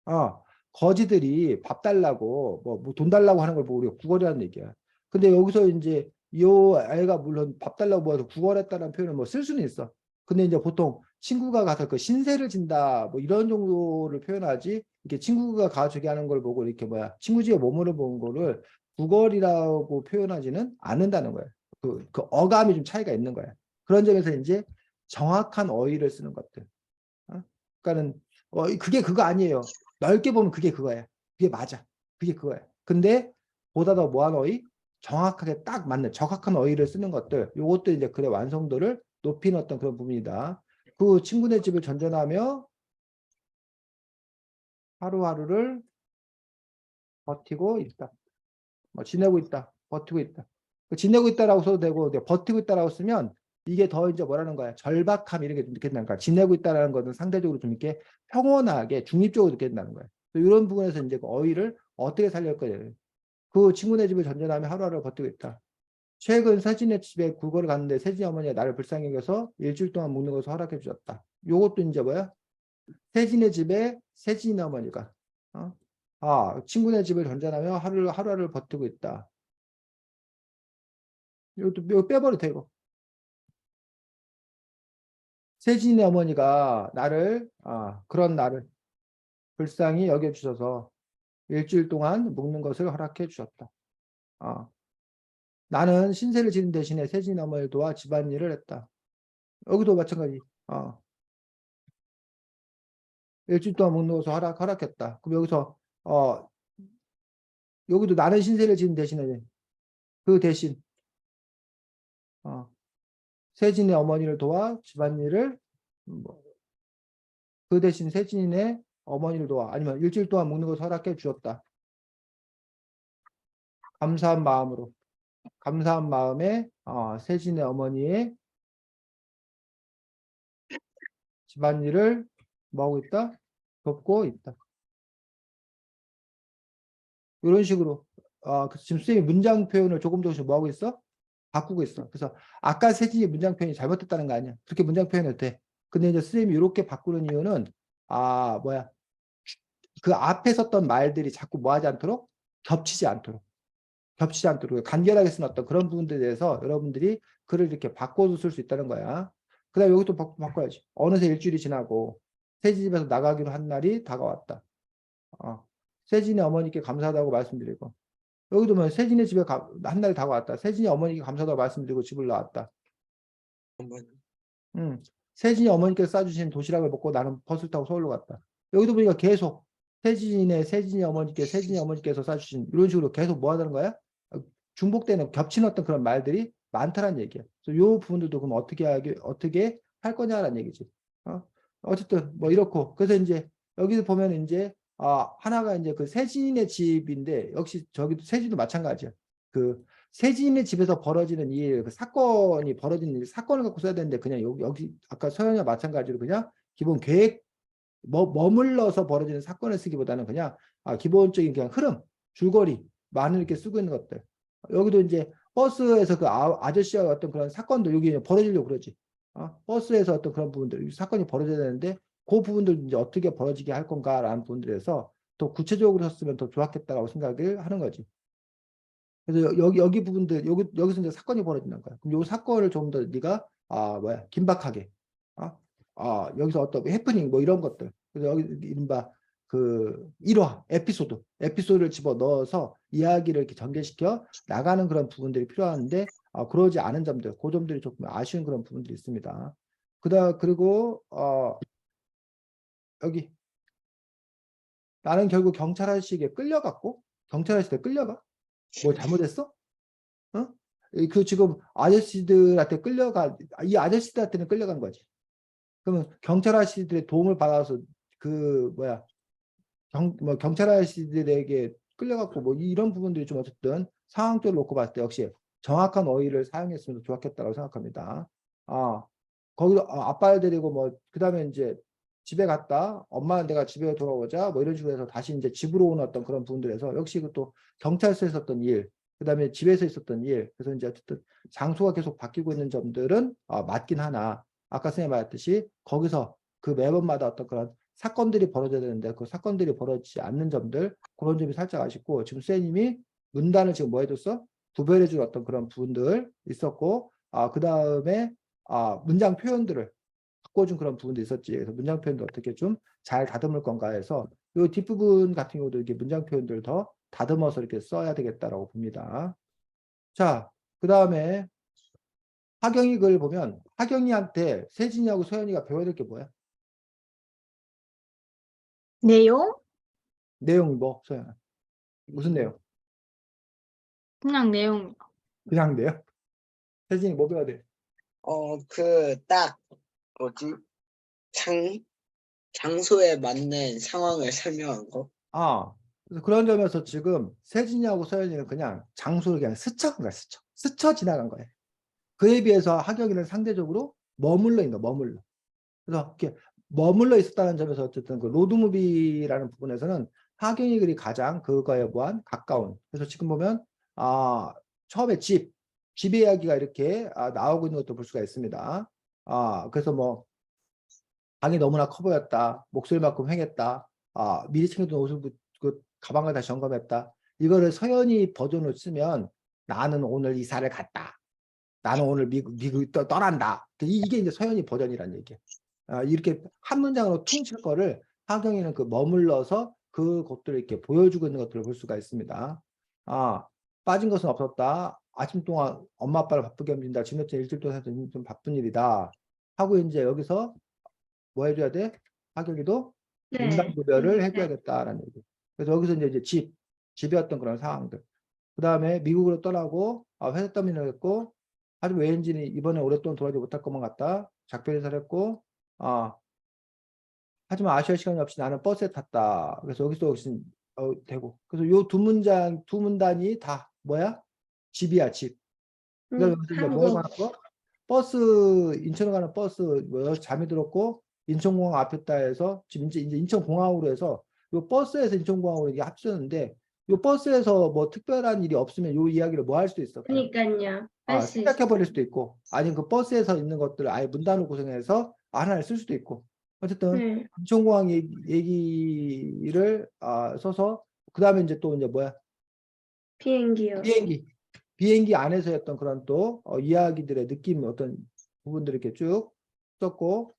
넉달러. 거지들이 밥 달라고 뭐 돈 달라고 하는 걸 보고 우리가 구걸이라는 얘기야. 근데 여기서 이제 요 아이가 물론 밥 달라고 모아서 구걸했다는 표현을 뭐 쓸 수는 있어. 근데 이제 보통 친구가 가서 그 신세를 진다 뭐 이런 정도를 표현하지 이렇게 친구가 가 저기 하는 걸 보고 이렇게 뭐야 친구 집에 머무르 본 거를 구걸이라고 표현하지는 않는다는 거야. 그 어감이 좀 차이가 있는 거야. 그런 점에서 이제 정확한 어휘를 쓰는 것들. 그러니까는 그게 그거 아니에요. 넓게 보면 그게 그거야. 그게 맞아. 그게 그거야. 근데 보다 더 뭐한 어휘? 정확하게 딱 맞는 정확한 어휘를 쓰는 것들. 요것도 이제 글의 완성도를 높이는 어떤 그런 부분이다. 그 친구네 집을 전전하며 하루하루를 버티고 있다. 뭐 지내고 있다. 버티고 있다. 지내고 있다라고 써도 되고 버티고 있다라고 쓰면 이게 더 이제 뭐라는 거야. 절박함 이렇게 좀 느낀다는 거야. 지내고 있다라는 것은 상대적으로 좀 이렇게 평온하게 중립적으로 느낀다는 거야. 이런 부분에서 이제 그 어휘를 어떻게 살릴 거예요. 그 친구네 집을 전전하며 하루하루 버티고 있다. 최근 세진의 집에 국어를 갔는데 세진 어머니가 나를 불쌍히 여겨서 일주일 동안 묵는 것을 허락해 주셨다. 요것도 이제 뭐야? 세진의 집에 세진 어머니가 친구네 집을 전전하며 하루하루를 버티고 있다. 이거 빼버려도 되고. 세진의 어머니가 그런 나를 불쌍히 여겨주셔서 일주일 동안 묵는 것을 허락해 주셨다. 나는 신세를 지는 대신에 세진 어머니를 도와 집안일을 했다. 여기도 마찬가지. 일주일 동안 묵는 것을 허락했다. 그럼 여기서 여기도 나는 신세를 지는 대신에 그 대신 세진의 어머니를 도와 집안일을 뭐 그 대신 세진이네 어머니를 도와. 아니면 일주일 동안 묵는 것을 허락해 주었다. 감사한 마음으로. 감사한 마음에 세진의 어머니의 집안일을 뭐하고 있다? 돕고 있다. 이런 식으로 그래서 지금 선생님이 문장 표현을 조금씩 뭐하고 있어? 바꾸고 있어. 그래서 아까 세진이 문장 표현이 잘못됐다는 거 아니야. 그렇게 문장 표현해도 돼. 근데 이제 선생님이 이렇게 바꾸는 이유는 그 앞에 썼던 말들이 자꾸 뭐하지 않도록 겹치지 않도록 간결하게 쓴 어떤 그런 부분들에 대해서 여러분들이 글을 이렇게 바꿔서 쓸 수 있다는 거야. 그 다음에 여기 또 바꿔야지. 어느새 일주일이 지나고 세진 집에서 나가기로 한 날이 다가왔다. 세진의 어머니께 감사하다고 말씀드리고, 여기도 뭐 세진의 집에 한 날이 다가왔다. 세진이 어머니께 감사하다고 말씀드리고 집을 나왔다. 어머니. 세진이 어머니께서 싸주신 도시락을 먹고 나는 버스를 타고 서울로 갔다. 여기도 보니까 계속 세진이 어머니께서 싸주신 이런 식으로 계속 뭐 하다는 거야? 중복되는 겹치는 어떤 그런 말들이 많다는 얘기야. 그래서 이 부분들도 그럼 어떻게 할 거냐라는 얘기지. 어쨌든 뭐 이렇고, 그래서 이제 여기도 보면 이제 하나가 이제 그 세진의 집인데, 역시 저기도 세진도 마찬가지야. 그 세진의 집에서 벌어지는 일, 그 사건이 벌어지는 일, 사건을 갖고 써야 되는데 그냥 여기 아까 서연이와 마찬가지로 그냥 기본 계획 머물러서 벌어지는 사건을 쓰기보다는 그냥 기본적인 그냥 흐름, 줄거리 많이 이렇게 쓰고 있는 것들. 여기도 이제 버스에서 그 아저씨와 어떤 그런 사건들 여기 벌어지려고 그러지. 버스에서 어떤 그런 부분들, 사건이 벌어져야 되는데 그 부분들 이제 어떻게 벌어지게 할 건가라는 부분들에서 더 구체적으로 썼으면 더 좋았겠다라고 생각을 하는 거지. 그래서 여기 부분들 여기서 이제 사건이 벌어진다는 거야. 그럼 요 사건을 좀 더 네가 긴박하게 여기서 어떤 해프닝 뭐 이런 것들. 그래서 여기 이른바 그 1화 에피소드를 집어 넣어서 이야기를 이렇게 전개시켜 나가는 그런 부분들이 필요한데 그러지 않은 점들, 그 점들이 조금 아쉬운 그런 부분들이 있습니다. 그리고 여기 나는 결국 경찰 아저씨에게 끌려갔고, 경찰 아저씨한테 끌려가? 뭐 잘못했어? 어? 그 지금 아저씨들한테 이 아저씨들한테는 끌려간 거지. 그러면 경찰 아저씨들의 도움을 받아서 경찰 아저씨들에게 끌려갔고 뭐 이런 부분들이 좀 어쨌든 상황적으로 놓고 봤을 때 역시 정확한 어휘를 사용했으면 좋았겠다고 생각합니다. 거기도 아빠를 데리고 뭐 그다음에 이제 집에 갔다 엄마 내가 집에 돌아오자 뭐 이런 식으로 해서 다시 이제 집으로 오는 어떤 그런 부분들에서 역시 또 경찰서에서 있었던 일, 그다음에 집에서 있었던 일, 그래서 이제 어쨌든 장소가 계속 바뀌고 있는 점들은 맞긴 하나 아까 선생님 말했듯이 거기서 그 매번마다 어떤 그런 사건들이 벌어져야 되는데 그 사건들이 벌어지지 않는 점들, 그런 점이 살짝 아쉽고, 지금 선생님이 문단을 지금 뭐 해줬어? 구별해준 어떤 그런 부분들 있었고, 그 다음에 문장 표현들을 바꿔준 그런 부분도 있었지. 그래서 문장 표현도 어떻게 좀 잘 다듬을 건가 해서 이 뒷부분 같은 경우도 이렇게 문장 표현들 더 다듬어서 이렇게 써야 되겠다라고 봅니다. 자, 그 다음에 하경이 글 보면 하경이한테 세진이하고 서연이가 배워야 될 게 뭐야? 내용? 내용 뭐, 서연아? 무슨 내용? 그냥 내용. 그냥 내용? 세진이 뭐 배워야 돼? 딱 뭐지? 장소에 맞는 상황을 설명한 거. 그래서 그런 점에서 지금 세진이하고 서연이는 그냥 장소를 그냥 스쳐 지나간 거예요. 그에 비해서 하경이는 상대적으로 머물러 있는 거, 머물러. 그래서 이렇게 머물러 있었다는 점에서 어쨌든 그 로드무비라는 부분에서는 하경이 글이 가장 그거에 무한 가까운. 그래서 지금 보면 처음에 집의 이야기가 이렇게 나오고 있는 것도 볼 수가 있습니다. 그래서 뭐 방이 너무나 커 보였다. 목소리만큼 횡했다. 미리 챙겨둔 옷을 그 가방을 다시 점검했다. 이거를 서연이 버전으로 쓰면 나는 오늘 이사를 갔다. 나는 오늘 미국 떠난다. 이게 이제 서연이 버전이란 얘기야. 이렇게 한 문장으로 퉁칠 거를 하경이는 그 머물러서 그 것들을 이렇게 보여주고 있는 것들을 볼 수가 있습니다. 빠진 것은 없었다. 아침 동안 엄마 아빠를 바쁘게 움직인다. 지금 일주일 동안 좀 바쁜 일이다. 하고 이제 여기서 뭐 해줘야 돼? 하경이도 문단 구별을 해줘야겠다라는 얘기. 그래서 여기서 이제 집이었던 그런 상황들. 그 다음에 미국으로 떠나고 회사 때문에 했고, 하지만 왠지 이번에 오랫동안 돌아오지 못할 것만 같다. 작별 인사를 했고, 하지만 아쉬울 시간이 없이 나는 버스에 탔다. 그래서 여기서 되고. 그래서 요 두 문단이 다 뭐야? 집이야, 집. 그다음에 여기서 이제 뭐 한국. 하는 거? 버스 인천으로 가는 버스 뭐 잠이 들었고 인천공항 앞에다 해서 지금 이제 인천공항으로 해서 요 버스에서 인천공항으로 이게 합쳤는데 요 버스에서 뭐 특별한 일이 없으면 요 이야기를 뭐 할 수도 있어. 그냥 그러니까요. 할 수 있어. 생략해 버릴 수도 있고 아니면 그 버스에서 있는 것들을 아예 문단을 구성해서 하나를 쓸 수도 있고 어쨌든 네. 인천공항 얘기를 써서 그 다음에 이제 또 이제 뭐야 비행기요. 비행기 안에서 했던 그런 또 이야기들의 느낌 어떤 부분들을 이렇게 쭉 썼고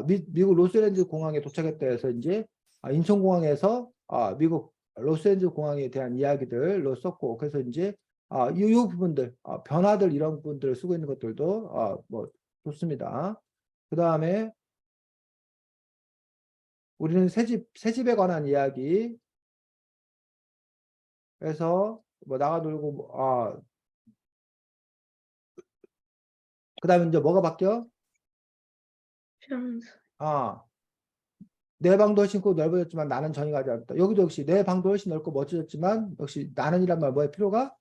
미국 로스앤젤레스 공항에 도착했다 해서 이제 인천공항에서 미국 로스앤젤레스 공항에 대한 이야기들로 썼고 그래서 이제 요 부분들 변화들 이런 부분들을 쓰고 있는 것들도 뭐 좋습니다. 그 다음에 우리는 새집에 관한 이야기 해서 뭐 나가 놀고 그 다음에 이제 뭐가 바뀌어? 평소. 내 방도 훨씬 크고 넓어졌지만 나는 전이 가지 않았다. 여기도 역시 내 방도 훨씬 넓고 멋져졌지만 역시 나는이란 말 뭐에 필요가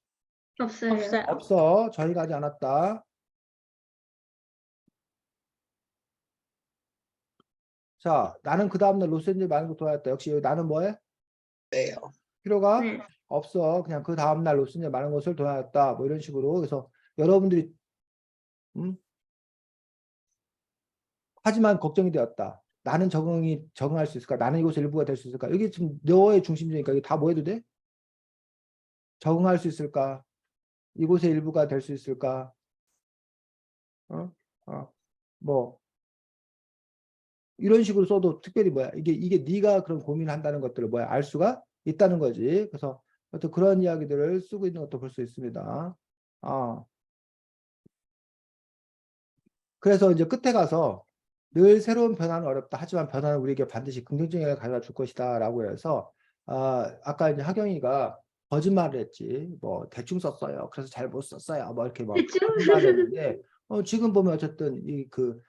없어요. 없어요. 없어. 전이 가지 않았다. 자, 나는 그 다음날 로스앤젤레스 많은 거 돌아왔다. 역시 여기 나는 뭐해? 네요. 필요가 네. 없어. 그냥 그 다음날 로스앤젤레스 많은 것을 돌아왔다. 뭐 이런 식으로. 그래서 여러분들이 하지만 걱정이 되었다. 나는 적응할 수 있을까? 나는 이곳의 일부가 될 수 있을까? 이게 지금 너의 중심이니까 이게 다 뭐 해도 돼? 적응할 수 있을까? 이곳의 일부가 될 수 있을까? 어? 뭐 이런 식으로 써도 특별히 뭐야 이게 네가 그런 고민을 한다는 것들을 뭐야 알 수가 있다는 거지. 그래서 어떤 그런 이야기들을 쓰고 있는 것도 볼 수 있습니다. 그래서 이제 끝에 가서 늘 새로운 변화는 어렵다. 하지만 변화는 우리에게 반드시 긍정적인 영향을 가져다 줄 것이다라고 해서 아까 이제 하경이가 거짓말을 했지. 뭐 대충 썼어요. 그래서 잘 못 썼어요. 뭐 이렇게 뭐 대충. 거짓말을 했는데 지금 보면 어쨌든 이 그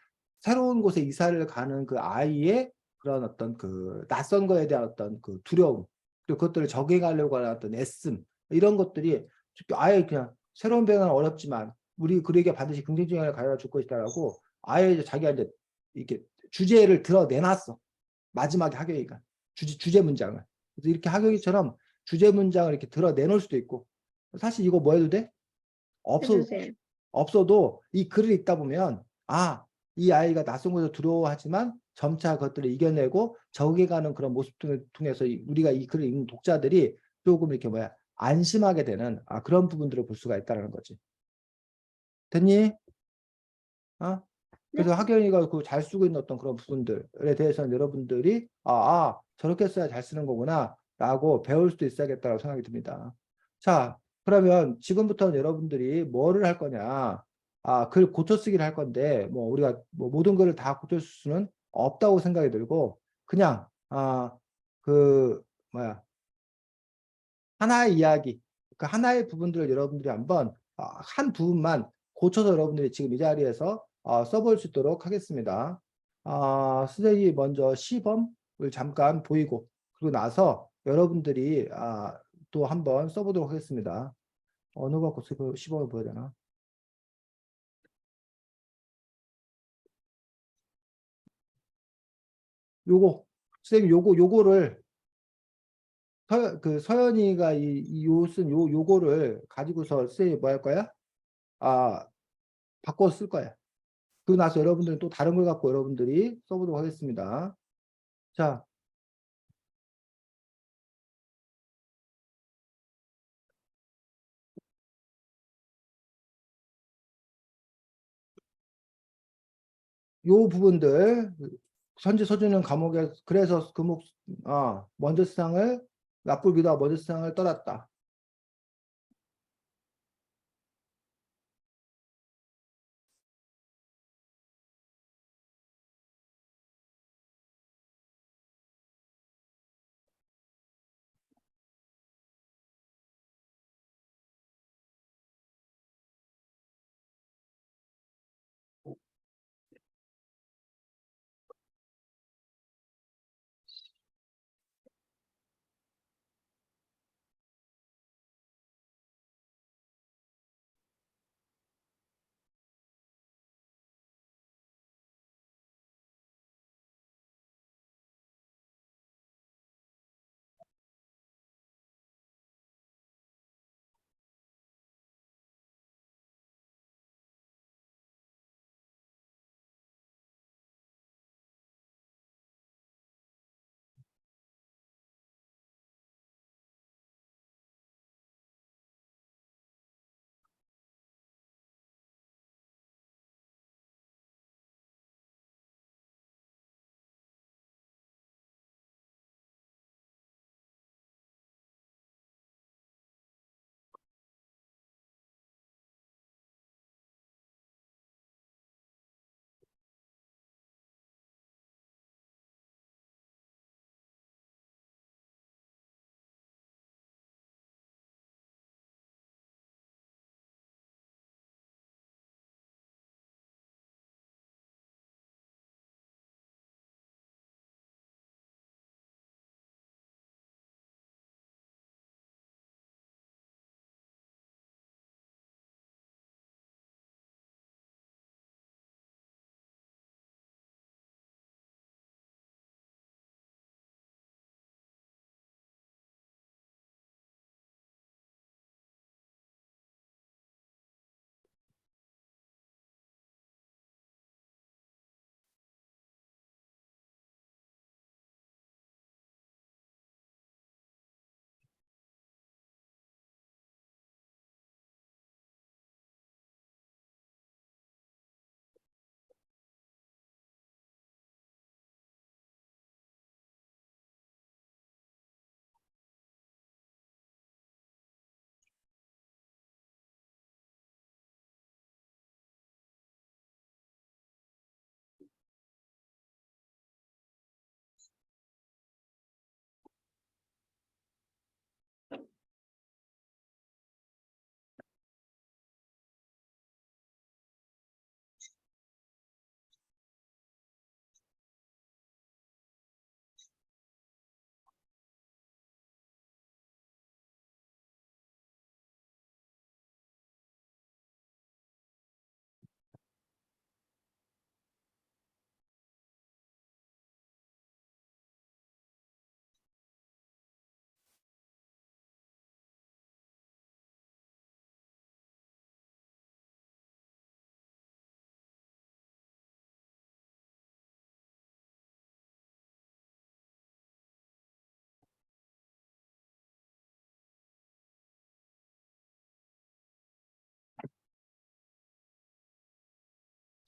새로운 곳에 이사를 가는 그 아이의 그런 어떤 그 낯선 거에 대한 어떤 그 두려움 그리고 그것들을 적응하려고 하는 어떤 애씀 이런 것들이 아예 그냥 새로운 변화는 어렵지만 우리 그에게 반드시 긍정적인 영향을 가져다 줄 것이다라고 아예 이제 자기가 이제 이렇게 주제를 드러내놨어. 마지막에 하경이가 주제 문장을. 그래서 이렇게 하경이처럼 주제 문장을 이렇게 드러내놓을 수도 있고 사실 이거 뭐 해도 돼? 해주세요. 없어도 이 글을 읽다 보면 이 아이가 낯선 곳에서 두려워하지만 점차 그것들을 이겨내고 적응해가는 그런 모습을 통해서 우리가 이 글을 읽는 독자들이 조금 이렇게 뭐야 안심하게 되는 그런 부분들을 볼 수가 있다는 거지. 됐니? 네. 그래서 하경이가 그 잘 쓰고 있는 어떤 그런 부분들에 대해서는 여러분들이 저렇게 써야 잘 쓰는 거구나 라고 배울 수도 있어야겠다고 생각이 듭니다. 자, 그러면 지금부터는 여러분들이 뭐를 할 거냐? 글 고쳐 쓰기를 할 건데 뭐 우리가 뭐 모든 글을 다 고쳐 쓸 수는 없다고 생각이 들고 그냥 그 뭐야 하나의 이야기 그 하나의 부분들을 여러분들이 한번 한 부분만 고쳐서 여러분들이 지금 이 자리에서 써볼 수 있도록 하겠습니다. 선생님이 먼저 시범을 잠깐 보이고 그리고 나서 여러분들이 또 한번 써보도록 하겠습니다. 어느 거 고쳐 시범을 보여야 되나? 요거 선생님 요거를 서연이가 요거를 가지고서 선생님이 뭐 할 거야? 바꿔서 쓸 거야. 그리고 나서 여러분들은 또 다른 걸 갖고 여러분들이 써보도록 하겠습니다. 자, 요 부분들 선지 서주는 감옥에 그래서 먼저 세상을 나쁠 비다 먼저 세상을 떠났다.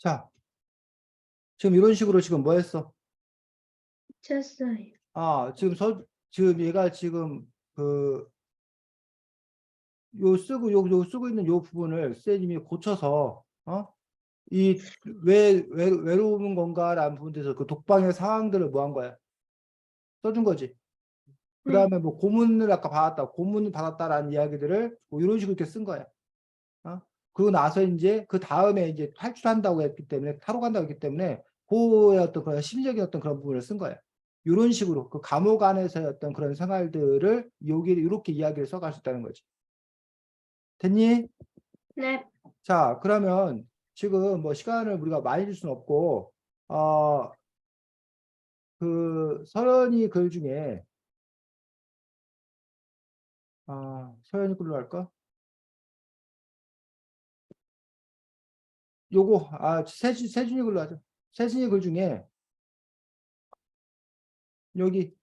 자, 지금 이런 식으로 지금 뭐 했어? 쳤어요. 지금 얘가 지금 그 요 쓰고 있는 요 부분을 쌤님이 고쳐서 이 왜 외로운 건가라는 부분에서 그 독방의 상황들을 뭐 한 거야? 써준 거지. 그 네. 다음에 뭐 고문을 아까 받았다, 고문을 받았다라는 이야기들을 뭐 이런 식으로 이렇게 쓴 거야. 어? 그러고 나서 이제 그 다음에 이제 탈출한다고 했기 때문에 타로 간다고 했기 때문에 그의 어떤 그런 심리적인 어떤 그런 부분을 쓴 거야. 이런 식으로 그 감옥 안에서의 어떤 그런 생활들을 여기 이렇게 이야기를 써갈 수 있다는 거지. 됐니? 네. 자, 그러면 지금 뭐 시간을 우리가 많이 줄 수는 없고, 그 서연이 글 중에, 서연이 글로 할까? 요거, 세준이 글로 하자. 세준이 글 중에, 여기,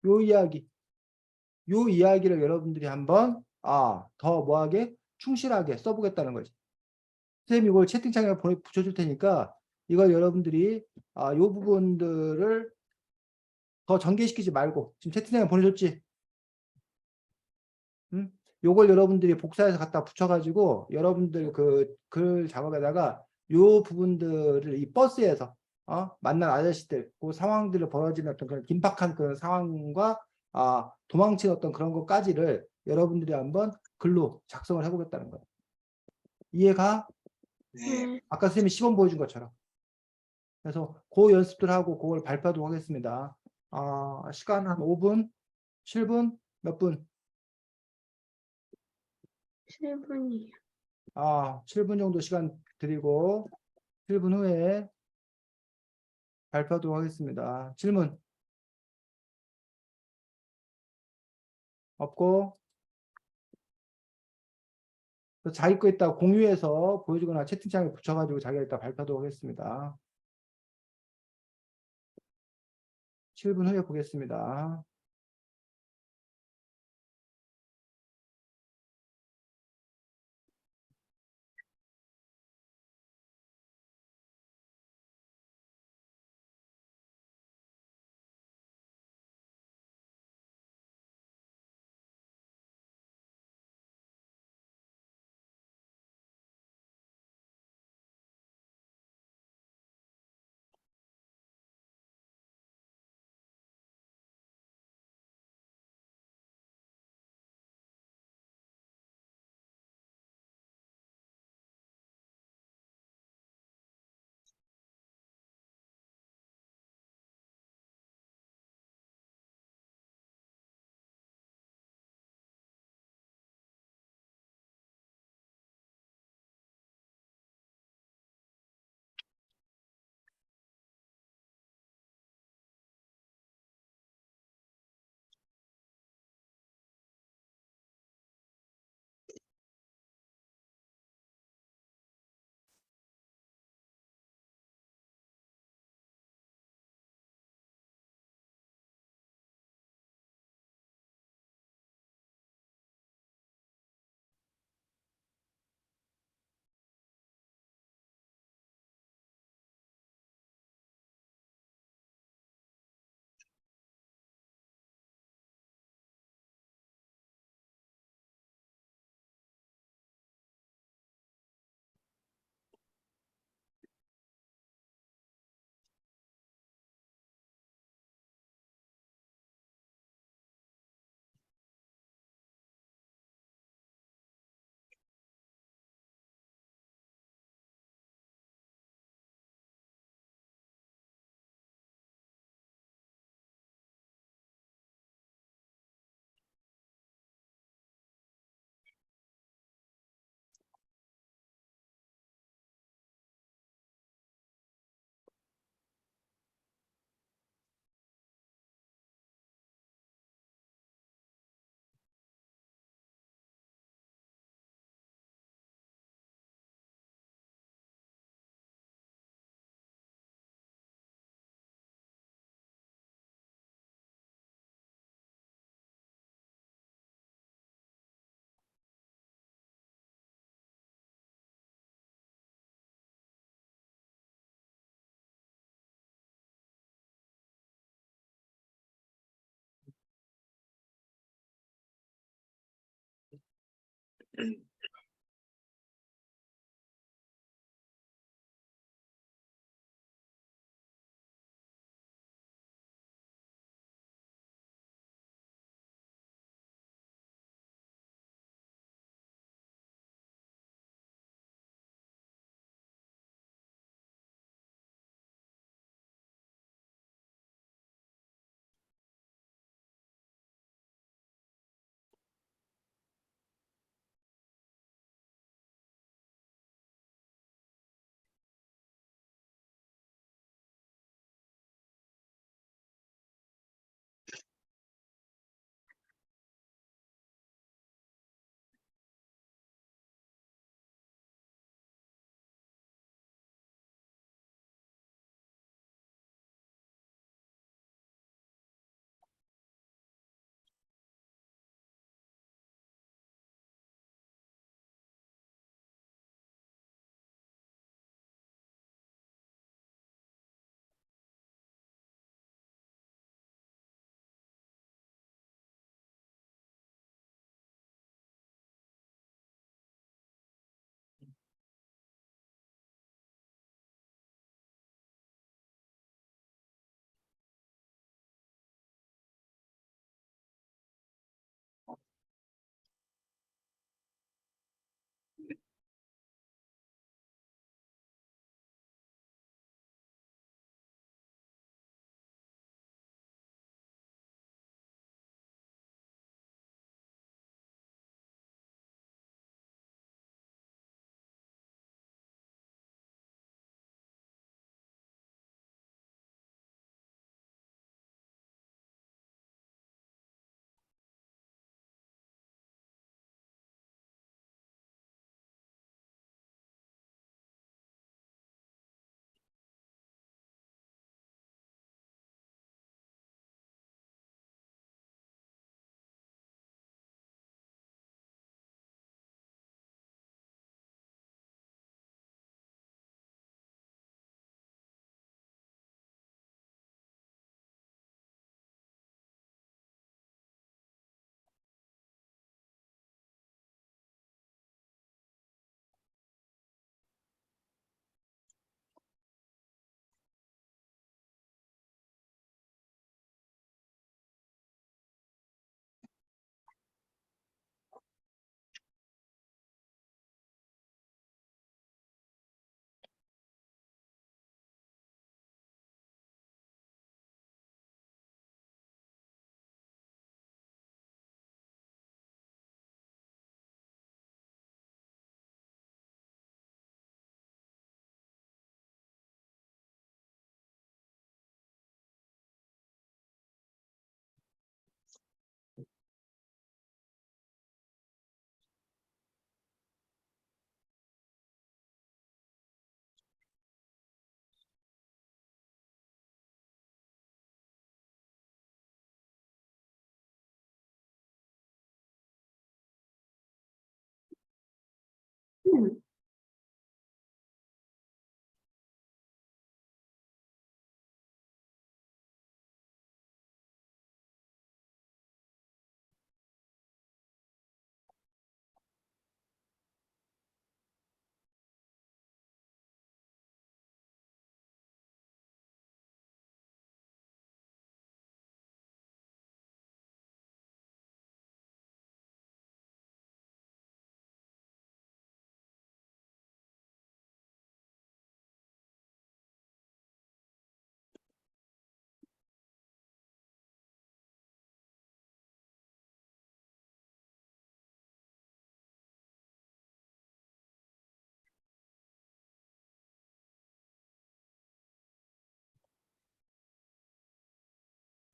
요 이야기, 요 이야기를 여러분들이 한번, 더 뭐하게? 충실하게 써보겠다는 거지. 선생님이 이걸 채팅창에 붙여줄 테니까, 이걸 여러분들이, 요 부분들을 더 전개시키지 말고, 지금 채팅창에 보내줬지? 음? 요걸 여러분들이 복사해서 갖다 붙여가지고 여러분들 그 글 작업에다가 요 부분들을 이 버스에서 만난 아저씨들 그 상황들을 벌어지는 어떤 그런 긴박한 그런 상황과 도망친 어떤 그런 것까지를 여러분들이 한번 글로 작성을 해보겠다는 거예요. 이해가? 네. 네. 아까 선생님이 시범 보여준 것처럼. 그래서 그 연습들 하고 그걸 발표하도록 하겠습니다. 시간 한 5분, 7분, 몇 분? 7분이요. 7분 정도 시간 드리고 7분 후에 발표하도록 하겠습니다. 질문 없고 자기 거 있다 공유해서 보여주거나 채팅창에 붙여가지고 자기가 있다 발표하도록 하겠습니다. 7분 후에 보겠습니다.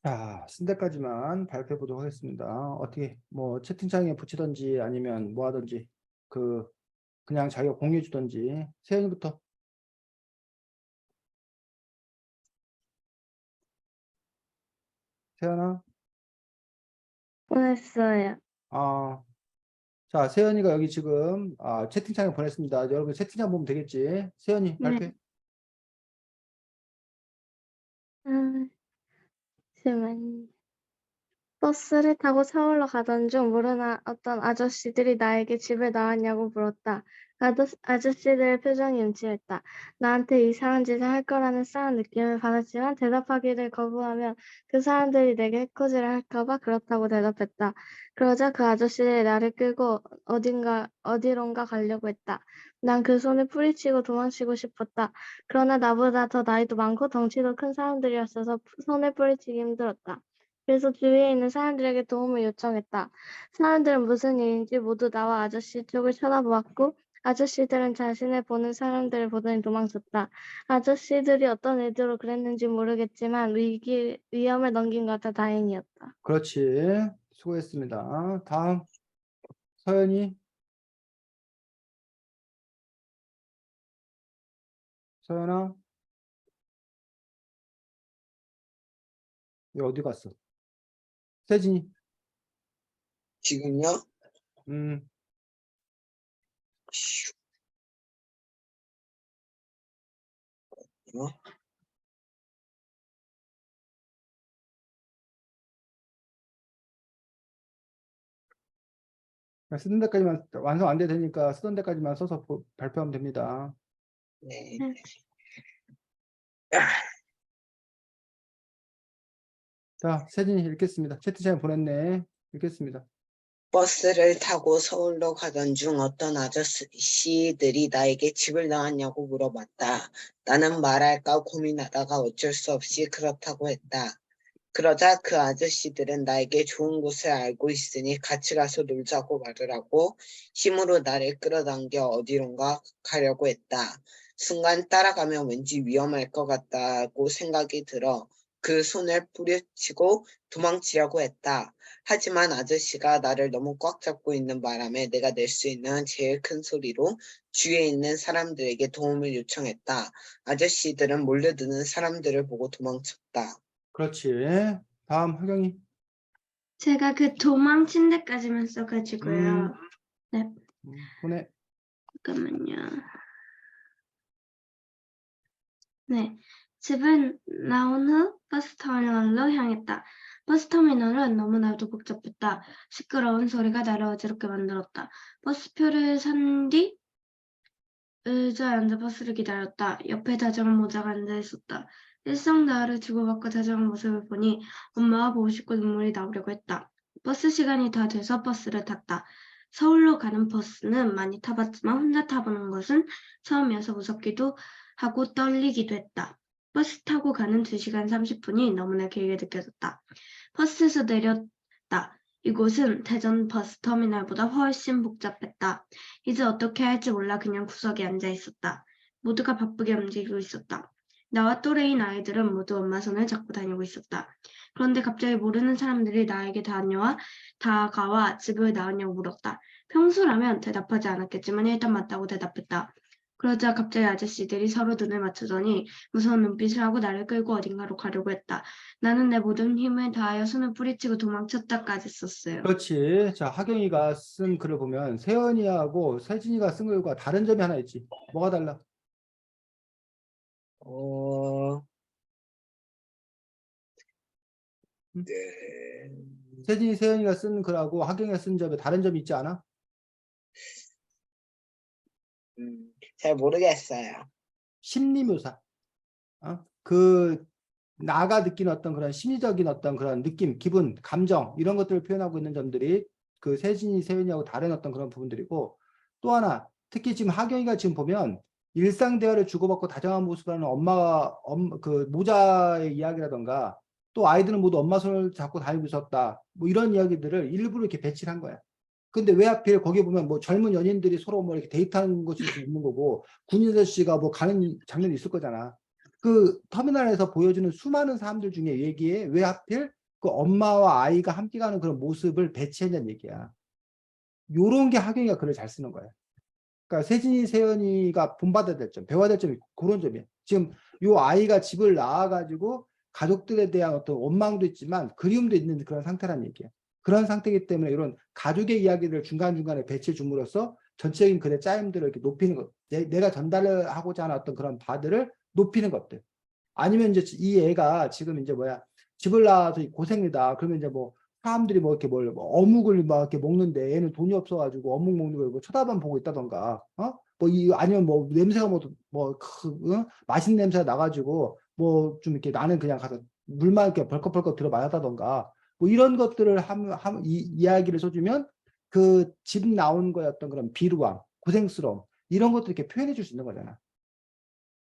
자, 쓴 데까지만 발표해 보도록 하겠습니다. 어떻게 뭐 채팅창에 붙이던지 아니면 뭐 하던지 그냥 자기가 공유해 주던지. 세연이부터. 세연아. 보냈어요. 아, 자, 세연이가 여기 지금 채팅창에 보냈습니다. 여러분 채팅창 보면 되겠지. 세연이 네. 발표해. 아, 잠시만요. 버스를 타고 서울로 가던 중 모르는 어떤 아저씨들이 나에게 집을 나왔냐고 물었다. 아저씨들의 표정이 음침했다. 나한테 이상한 짓을 할 거라는 싸한 느낌을 받았지만 대답하기를 거부하면 그 사람들이 내게 해코지를 할까봐 그렇다고 대답했다. 그러자 그 아저씨들이 나를 끌고 어디론가 가려고 했다. 난 그 손을 뿌리치고 도망치고 싶었다. 그러나 나보다 더 나이도 많고 덩치도 큰 사람들이었어서 손을 뿌리치기 힘들었다. 그래서 주위에 있는 사람들에게 도움을 요청했다. 사람들은 무슨 일인지 모두 나와 아저씨 쪽을 쳐다보았고 아저씨들은 자신을 보는 사람들을 보더니 도망쳤다. 아저씨들이 어떤 의도로 그랬는지 모르겠지만 위험을 넘긴 것 같아 다행이었다. 그렇지. 수고했습니다. 다음 서연이. 서연아, 얘 어디 갔어? 세진이. 지금요? 음, 어? 쓰는 데까지만 완성 안 돼 되니까 쓰던 데까지만 써서 발표하면 됩니다. 네. 네. 자, 세진이 읽겠습니다. 채팅창에 보냈네. 읽겠습니다. 버스를 타고 서울로 가던 중 어떤 아저씨들이 나에게 집을 나왔냐고 물어봤다. 나는 말할까 고민하다가 어쩔 수 없이 그렇다고 했다. 그러자 그 아저씨들은 나에게 좋은 곳을 알고 있으니 같이 가서 놀자고 말을 하고 힘으로 나를 끌어당겨 어디론가 가려고 했다. 순간 따라가면 왠지 위험할 것 같다고 생각이 들어 그 손을 뿌리치고 도망치려고 했다. 하지만 아저씨가 나를 너무 꽉 잡고 있는 바람에 내가 낼 수 있는 제일 큰 소리로 주위에 있는 사람들에게 도움을 요청했다. 아저씨들은 몰려드는 사람들을 보고 도망쳤다. 그렇지. 다음 하경이. 제가 그 도망친 데까지만 써가지고요. 네, 보내. 잠깐만요. 네, 집을 나온 후 버스터미널로 향했다. 버스터미널은 너무나도 복잡했다. 시끄러운 소리가 나를 어지럽게 만들었다. 버스표를 산 뒤 의자에 앉아 버스를 기다렸다. 옆에 다정한 모자가 앉아 있었다. 일상 대화를 주고받고 다정한 모습을 보니 엄마가 보고 싶고 눈물이 나오려고 했다. 버스 시간이 다 돼서 버스를 탔다. 서울로 가는 버스는 많이 타봤지만 혼자 타보는 것은 처음이어서 무섭기도 하고 떨리기도 했다. 버스 타고 가는 2시간 30분이 너무나 길게 느껴졌다. 버스에서 내렸다. 이곳은 대전 버스터미널보다 훨씬 복잡했다. 이제 어떻게 할지 몰라 그냥 구석에 앉아 있었다. 모두가 바쁘게 움직이고 있었다. 나와 또래인 아이들은 모두 엄마 손을 잡고 다니고 있었다. 그런데 갑자기 모르는 사람들이 나에게 다가와 집을 나왔냐고 물었다. 평소라면 대답하지 않았겠지만 일단 맞다고 대답했다. 그러자 갑자기 아저씨들이 서로 눈을 맞추더니 무서운 눈빛을 하고 나를 끌고 어딘가로 가려고 했다. 나는 내 모든 힘을 다하여 손을 뿌리치고 도망쳤다까지 썼어요. 그렇지. 자, 하경이가 쓴 글을 보면 세연이하고 세진이가 쓴 글과 다른 점이 하나 있지. 뭐가 달라? 네. 세진이, 세연이가 쓴 글하고 하경이가 쓴 점에 다른 점이 있지 않아? 잘 모르겠어요. 심리 묘사. 나가 느끼는 어떤 그런 심리적인 어떤 그런 느낌, 기분, 감정 이런 것들을 표현하고 있는 점들이 그 세진이, 세연이하고 다른 어떤 그런 부분들이고, 또 하나 특히 지금 하경이가 지금 보면 일상 대화를 주고받고 다정한 모습을 하는 엄마가 그 모자의 이야기라던가, 또 아이들은 모두 엄마 손을 잡고 다니고 있었다, 뭐 이런 이야기들을 일부러 이렇게 배치를 한 거야. 근데 왜 하필 거기 보면 뭐 젊은 연인들이 서로 뭐 이렇게 데이트하는 것일 수 있는 거고, 군인 아저씨가 뭐 가는 장면이 있을 거잖아. 그 터미널에서 보여주는 수많은 사람들 중에 얘기에 왜 하필 그 엄마와 아이가 함께 가는 그런 모습을 배치했냐는 얘기야. 요런 게 하경이가 글을 잘 쓰는 거야. 그러니까 세진이, 세연이가 본받아야 될 점, 배워야 될 점이 그런 점이야. 지금 요 아이가 집을 나와가지고 가족들에 대한 어떤 원망도 있지만 그리움도 있는 그런 상태란 얘기야. 그런 상태이기 때문에 이런 가족의 이야기를 중간중간에 배치해 줌으로써 전체적인 글의 짜임들을 이렇게 높이는 것, 내가 전달을 하고자 하는 어떤 그런 바들을 높이는 것들. 아니면 이제 이 애가 지금 이제 집을 나와서 고생이다. 그러면 이제 뭐 사람들이 뭐 이렇게 뭐 어묵을 막 이렇게 먹는데 얘는 돈이 없어가지고 어묵 먹는 걸 뭐 쳐다만 보고 있다던가, 뭐 아니면 뭐 냄새가 맛있는 냄새가 나가지고 뭐 좀 이렇게 나는 그냥 가서 물만 이렇게 벌컥벌컥 들어 마셨다던가, 뭐 이런 것들을 이야기를 써주면 그 집 나온 거에 어떤 그런 비루함, 고생스러움, 이런 것들 이렇게 표현해 줄 수 있는 거잖아.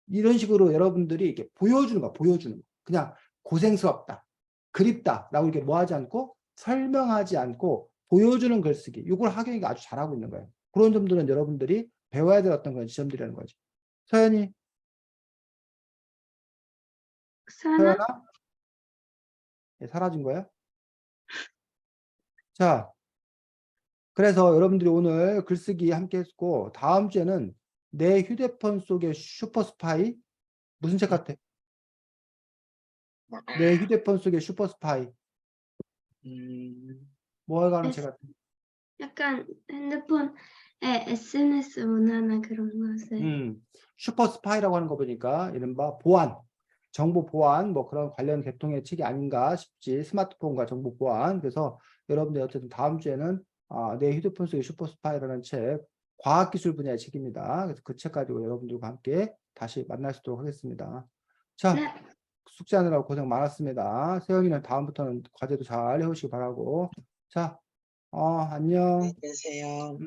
이런 식으로 여러분들이 이렇게 보여주는 거야, 보여주는 거. 그냥 고생스럽다, 그립다라고 이렇게 뭐 하지 않고, 설명하지 않고 보여주는 글쓰기. 이걸 학영이가 아주 잘하고 있는 거예요. 그런 점들은 여러분들이 배워야 될 어떤 그런 지점들이라는 거지. 서연이, 서연아? 서연아? 예, 사라진 거야? 자, 그래서 여러분들이 오늘 글쓰기 함께 했고, 다음 주에는 내 휴대폰 속의 슈퍼스파이. 무슨 책 같아? 내 휴대폰 속의 슈퍼스파이. 뭐 하는 책 같아? 약간 핸드폰에 SNS 문화나 그런 것을 슈퍼스파이라고 하는 거 보니까 이른바 보안, 정보 보안, 뭐 그런 관련 계통의 책이 아닌가 싶지. 스마트폰과 정보 보안. 그래서 여러분들 어쨌든 다음 주에는 내 휴대폰 속의 슈퍼스파이라는 책, 과학기술 분야의 책입니다. 그래서 그 책 가지고 여러분들과 함께 다시 만날 수 있도록 하겠습니다. 자, 네. 숙제하느라고 고생 많았습니다. 세영이는 다음부터는 과제도 잘 해오시기 바라고. 자, 안녕. 안녕히 계세요.